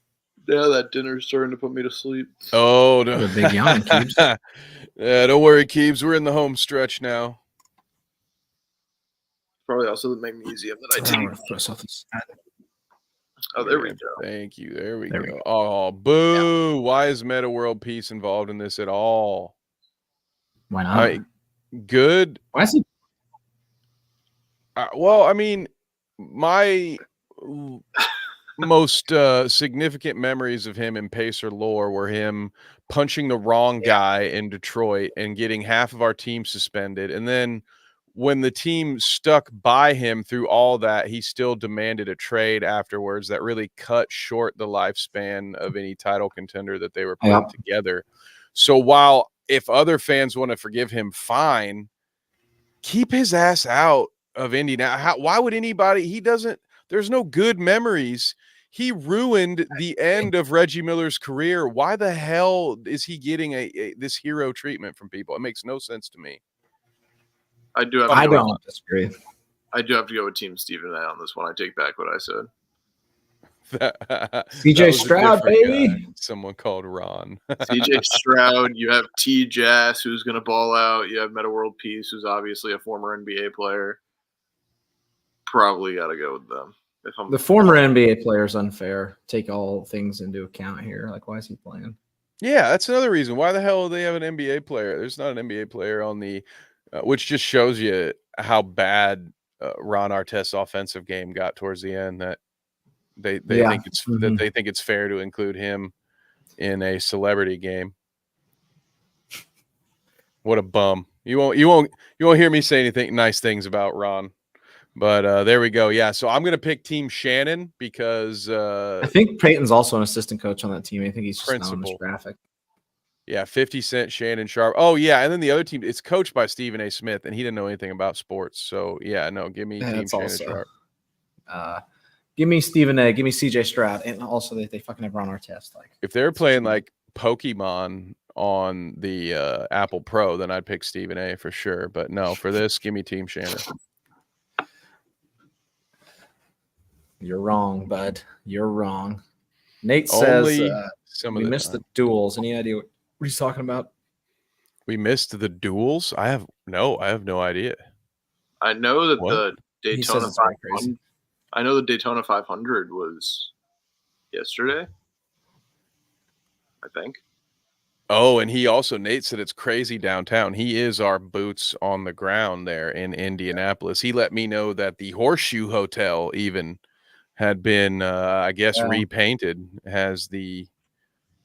Yeah, that dinner's starting to put me to sleep. Oh, no. The big yawn, Keebs. Yeah, don't worry, Keebs. We're in the home stretch now. Probably also the magnesium that I I'm take. gonna put myself inside. Oh, there we go. Thank you. There we There we go. Oh, boo. Why is Meta World Peace involved in this at all? Why not? Good. Why is he? Well, I mean, my most significant memories of him in Pacer lore were him punching the wrong guy in Detroit and getting half of our team suspended. And then when the team stuck by him through all that, he still demanded a trade afterwards that really cut short the lifespan of any title contender that they were putting together. So while if other fans want to forgive him, fine, keep his ass out of Indy. Now, why would anybody? He doesn't. There's no good memories. He ruined the end of Reggie Miller's career. Why the hell is he getting this hero treatment from people? It makes no sense to me. I do have. I don't disagree. I do have to go with Team Stephen A on this one. I take back what I said. CJ Stroud, baby. Guy. Someone called Ron. CJ Stroud. You have T. Jass, who's going to ball out. You have Meta World Peace, who's obviously a former NBA player. Probably got to go with them. If I'm The former NBA player is unfair. Take all things into account here. Like, why is he playing? Yeah, that's another reason. Why the hell do they have an NBA player? There's not an NBA player on the, which just shows you how bad Ron Artest's offensive game got towards the end. That they think it's that they think it's fair to include him in a celebrity game. What a bum! You won't hear me say anything nice things about Ron. But there we go. Yeah, so I'm going to pick Team Shannon because I think Peyton's also an assistant coach on that team. I think he's just not on this graphic. Yeah, 50 Cent, Shannon Sharp. Oh, yeah, and then the other team, it's coached by Stephen A. Smith, and he didn't know anything about sports. So, yeah, no, give me Team Shannon Sharp. Give me Stephen A. Give me CJ Stroud. And also, they fucking have Ron Artest. Like, if they're playing like Pokemon on the Apple Pro, then I'd pick Stephen A. for sure. But no, for this, give me Team Shannon. You're wrong, bud. You're wrong. Nate says we missed the duels. Any idea what he's talking about? We missed the duels? I have no idea. I know that the Daytona 500. I know the Daytona 500 was yesterday. I think. Oh, and Nate said it's crazy downtown. He is our boots on the ground there in Indianapolis. He let me know that the Horseshoe Hotel even had been, I guess, Yeah. repainted, has the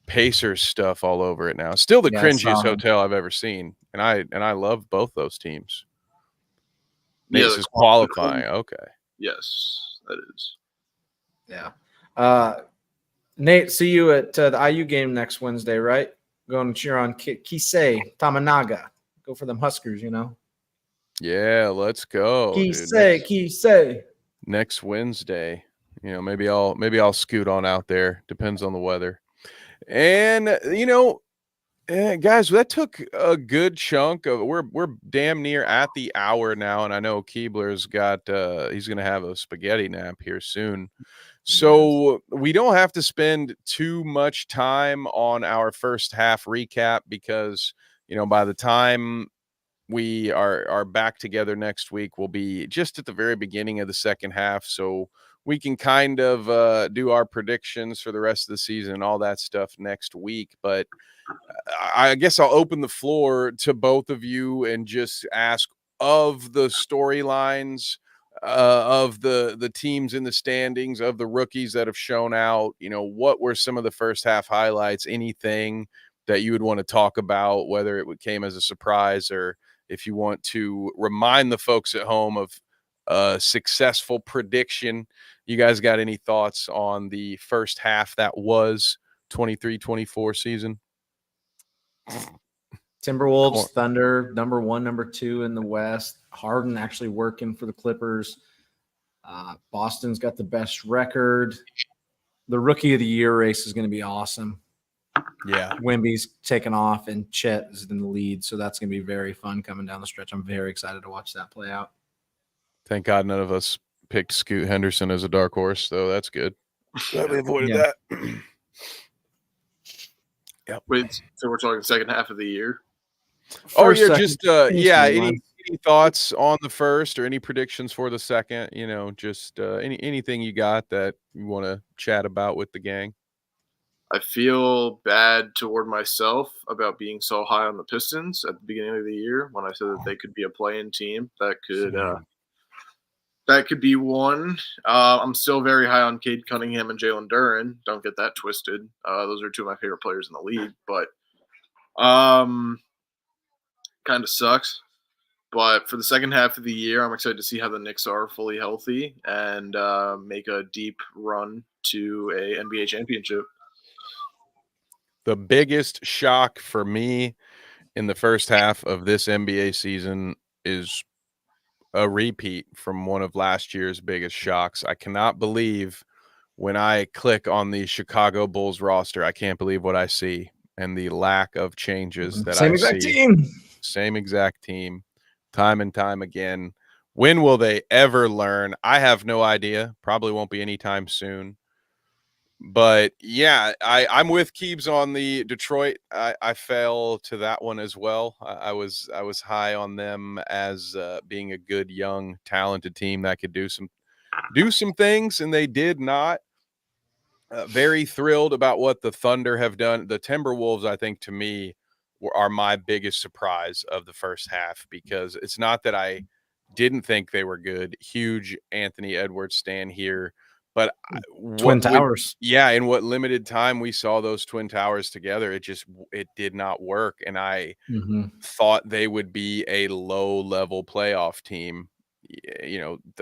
Pacers stuff all over it now. Still the Yeah, I saw cringiest him. hotel I've ever seen, and I love both those teams. Yeah, This the is qual- qualifying. Okay. Yes, that is. Yeah. Nate, see you at the IU game next Wednesday, right? Going to cheer on Kisei Tamanaga. Go for them Huskers, you know. Yeah, let's go, dude. Kisei. Next Wednesday. You know, maybe I'll scoot on out there. Depends on the weather. And guys, that took a good chunk of we're damn near at the hour now, and I know Keebler's got he's gonna have a spaghetti nap here soon. So we don't have to spend too much time on our first half recap because by the time we are back together next week, we'll be just at the very beginning of the second half. So we can kind of do our predictions for the rest of the season and all that stuff next week. But I guess I'll open the floor to both of you and just ask of the storylines of the teams in the standings, of the rookies that have shown out, what were some of the first half highlights, anything that you would want to talk about, whether it came as a surprise or if you want to remind the folks at home of a successful prediction. You guys got any thoughts on the first half that was 23-24 season? Timberwolves, Thunder, number 1, number 2 in the West. Harden actually working for the Clippers. Boston's got the best record. The Rookie of the Year race is going to be awesome. Yeah. Wemby's taken off and Chet is in the lead, so that's going to be very fun coming down the stretch. I'm very excited to watch that play out. Thank God none of us picked Scoot Henderson as a dark horse, though. That's good. Glad we avoided that. Yep. Wait, so we're talking second half of the year? First, yeah, second, just finish any thoughts on the first or any predictions for the second? Just anything you got that you want to chat about with the gang? I feel bad toward myself about being so high on the Pistons at the beginning of the year when I said that they could be a play-in team that could be one. I'm still very high on Cade Cunningham and Jalen Duren. Don't get that twisted. Those are two of my favorite players in the league, but kind of sucks. But for the second half of the year, I'm excited to see how the Knicks are fully healthy and make a deep run to a NBA championship. The biggest shock for me in the first half of this NBA season is a repeat from one of last year's biggest shocks. I cannot believe when I click on the Chicago Bulls roster, I can't believe what I see and the lack of changes that Same I exact see. team. Same exact team, time and time again. When will they ever learn? I have no idea. Probably won't be anytime soon. But yeah, I'm with Keebs on the Detroit. I fell to that one as well. I was high on them as being a good, young, talented team that could do some things, and they did not. Very thrilled about what the Thunder have done. The Timberwolves, I think, to me, are my biggest surprise of the first half because it's not that I didn't think they were good. Huge Anthony Edwards stan here. But Twin Towers. In what limited time we saw those Twin Towers together, it did not work. And I thought they would be a low-level playoff team,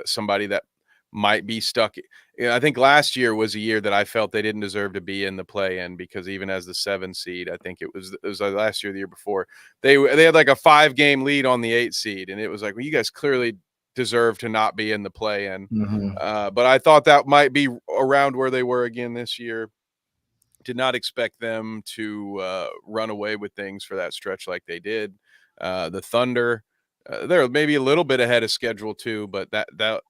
somebody that might be stuck. I think last year was a year that I felt they didn't deserve to be in the play-in because even as the 7 seed, I think it was last year, the year before, they had like a 5-game lead on the 8 seed. And it was like, well, you guys clearly deserve to not be in the play-in. But I thought that might be around where they were again this year. Did not expect them to run away with things for that stretch like they did. The Thunder, they're maybe a little bit ahead of schedule too, but that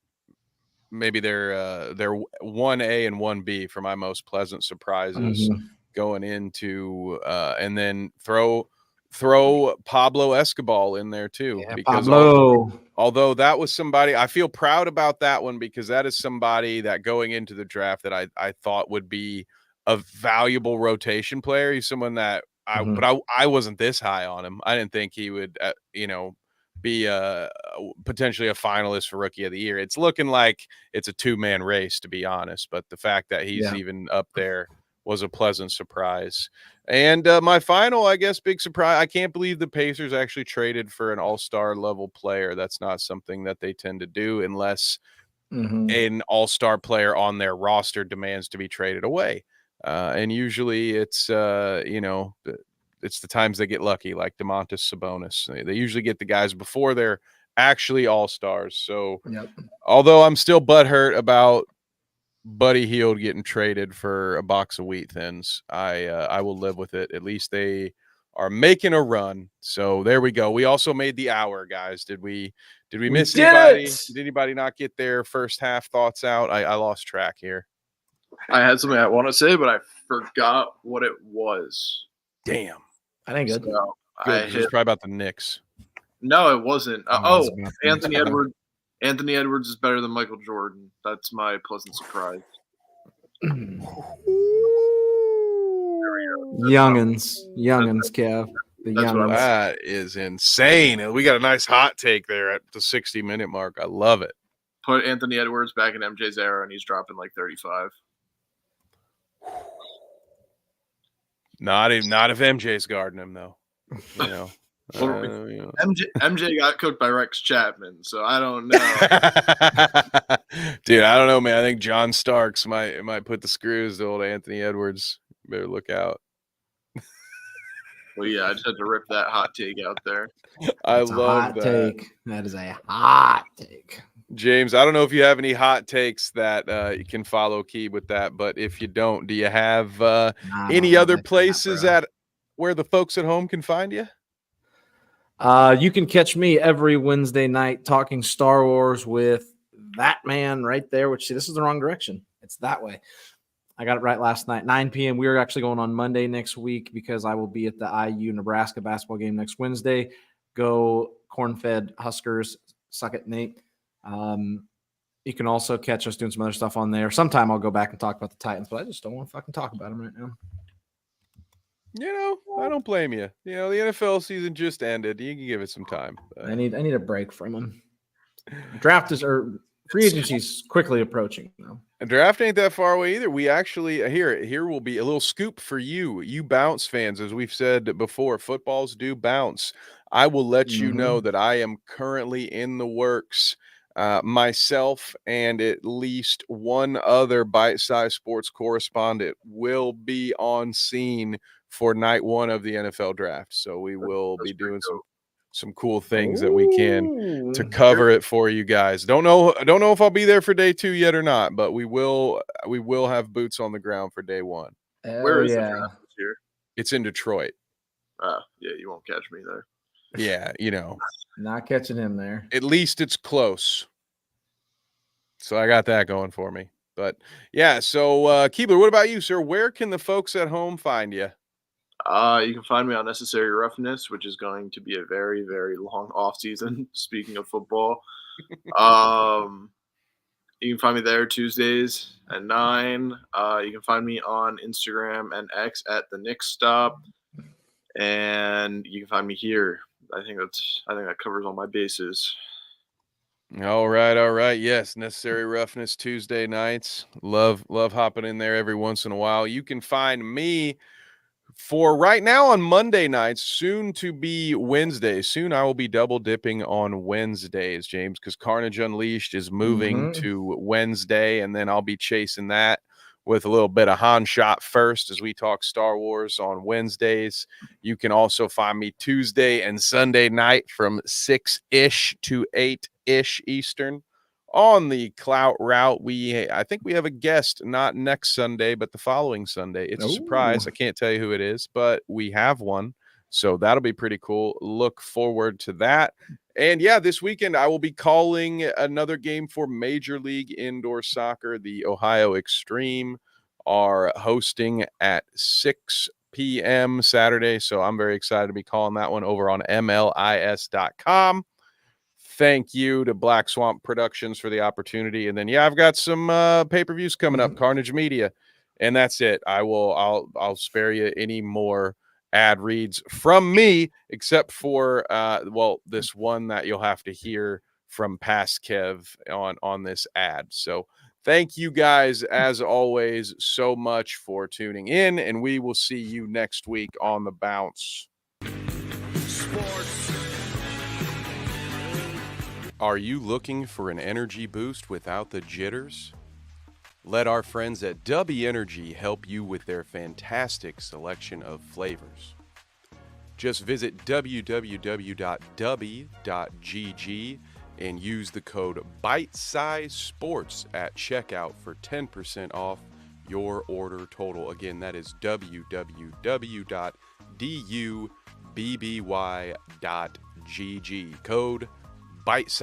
maybe they're 1A and 1B for my most pleasant surprises going into and then throw Pablo Escobar in there too, because although that was somebody I feel proud about that one because that is somebody that going into the draft that I thought would be a valuable rotation player. He's someone that I wasn't this high on him. I didn't think he would, be potentially a finalist for Rookie of the Year. It's looking like it's a two-man race, to be honest. But the fact that he's even up there was a pleasant surprise. And my final, I guess, big surprise, I can't believe the Pacers actually traded for an all-star level player. That's not something that they tend to do unless an all-star player on their roster demands to be traded away. And usually it's, it's the times they get lucky, like DeMontis Sabonis. They usually get the guys before they're actually all-stars. So although I'm still butthurt about Buddy Hield getting traded for a box of wheat thins, I will live with it. At least they are making a run. So there we go. We also made the hour, guys. Did we miss anybody? Did anybody not get their first half thoughts out? I lost track here. I had something I want to say, but I forgot what it was. Damn. I think good. So It was probably about the Knicks. No, it wasn't. Anthony Edwards. Anthony Edwards is better than Michael Jordan. That's my pleasant surprise. Youngins, Kev. That is insane. We got a nice hot take there at the 60-minute mark. I love it. Put Anthony Edwards back in MJ's era, and he's dropping like 35. Not if MJ's guarding him, though. MJ got cooked by Rex Chapman, so I don't know. Dude, I don't know, man. I think John Starks might put the screws to old Anthony Edwards. Better look out. Well, yeah, I just had to rip that hot take out there. I love that. Take. That is a hot take. James, I don't know if you have any hot takes that you can follow Key with that, but if you don't, do you have any other places where the folks at home can find you? You can catch me every Wednesday night talking Star Wars with that man right there, which, see, this is the wrong direction. It's that way. I got it right last night, 9 p.m. We are actually going on Monday next week because I will be at the IU Nebraska basketball game next Wednesday. Go corn-fed Huskers. Suck it, Nate. You can also catch us doing some other stuff on there. Sometime I'll go back and talk about the Titans, but I just don't want to fucking talk about them right now. I don't blame you. The NFL season just ended. You can give it some time. I need a break from them. Free agency's quickly approaching though. Draft ain't that far away either. We actually here will be a little scoop for you bounce fans. As we've said before, footballs do bounce. I will let you know that I am currently in the works. Myself and at least one other bite-sized sports correspondent will be on scene for night one of the NFL draft. So we will be doing some cool things that we can to cover it for you guys. Don't know if I'll be there for day 2 yet or not, but we will have boots on the ground for day 1. Where is the draft this year? It's in Detroit. Yeah, you won't catch me there. Yeah, Not catching him there. At least it's close. So I got that going for me. But yeah, so Keebler, what about you, sir? Where can the folks at home find you? You can find me on Necessary Roughness, which is going to be a very, very long off season. Speaking of football, you can find me there Tuesdays at 9. You can find me on Instagram and X at the Knicks Stop, and you can find me here. I think that covers all my bases. All right. Yes, Necessary Roughness Tuesday nights. Love hopping in there every once in a while. You can find me for right now on Monday nights, soon to be Wednesday. Soon I will be double dipping on Wednesdays, James, because Carnage Unleashed is moving to Wednesday, and then I'll be chasing that with a little bit of Han Shot first as we talk Star Wars on Wednesdays. You can also find me Tuesday and Sunday night from 6-ish to 8-ish Eastern on the Clout Route. I think we have a guest, not next Sunday, but the following Sunday. It's a surprise. I can't tell you who it is, but we have one. So that'll be pretty cool. Look forward to that. And yeah, this weekend I will be calling another game for Major League Indoor Soccer. The Ohio Extreme are hosting at 6 p.m. Saturday. So I'm very excited to be calling that one over on MLIS.com. Thank you to Black Swamp Productions for the opportunity. And then, yeah, I've got some pay-per-views coming up, Carnage Media. And that's it. I'll spare you any more ad reads from me, except for this one that you'll have to hear from past Kev on this ad. So thank you guys, as always, so much for tuning in, and we will see you next week on The Bounce. Sports. Are you looking for an energy boost without the jitters? Let our friends at Dubby Energy help you with their fantastic selection of flavors. Just visit www.dubby.gg and use the code BITESIZESPORTS at checkout for 10% off your order total. Again, that is www.dubby.gg. Code BITESIZE.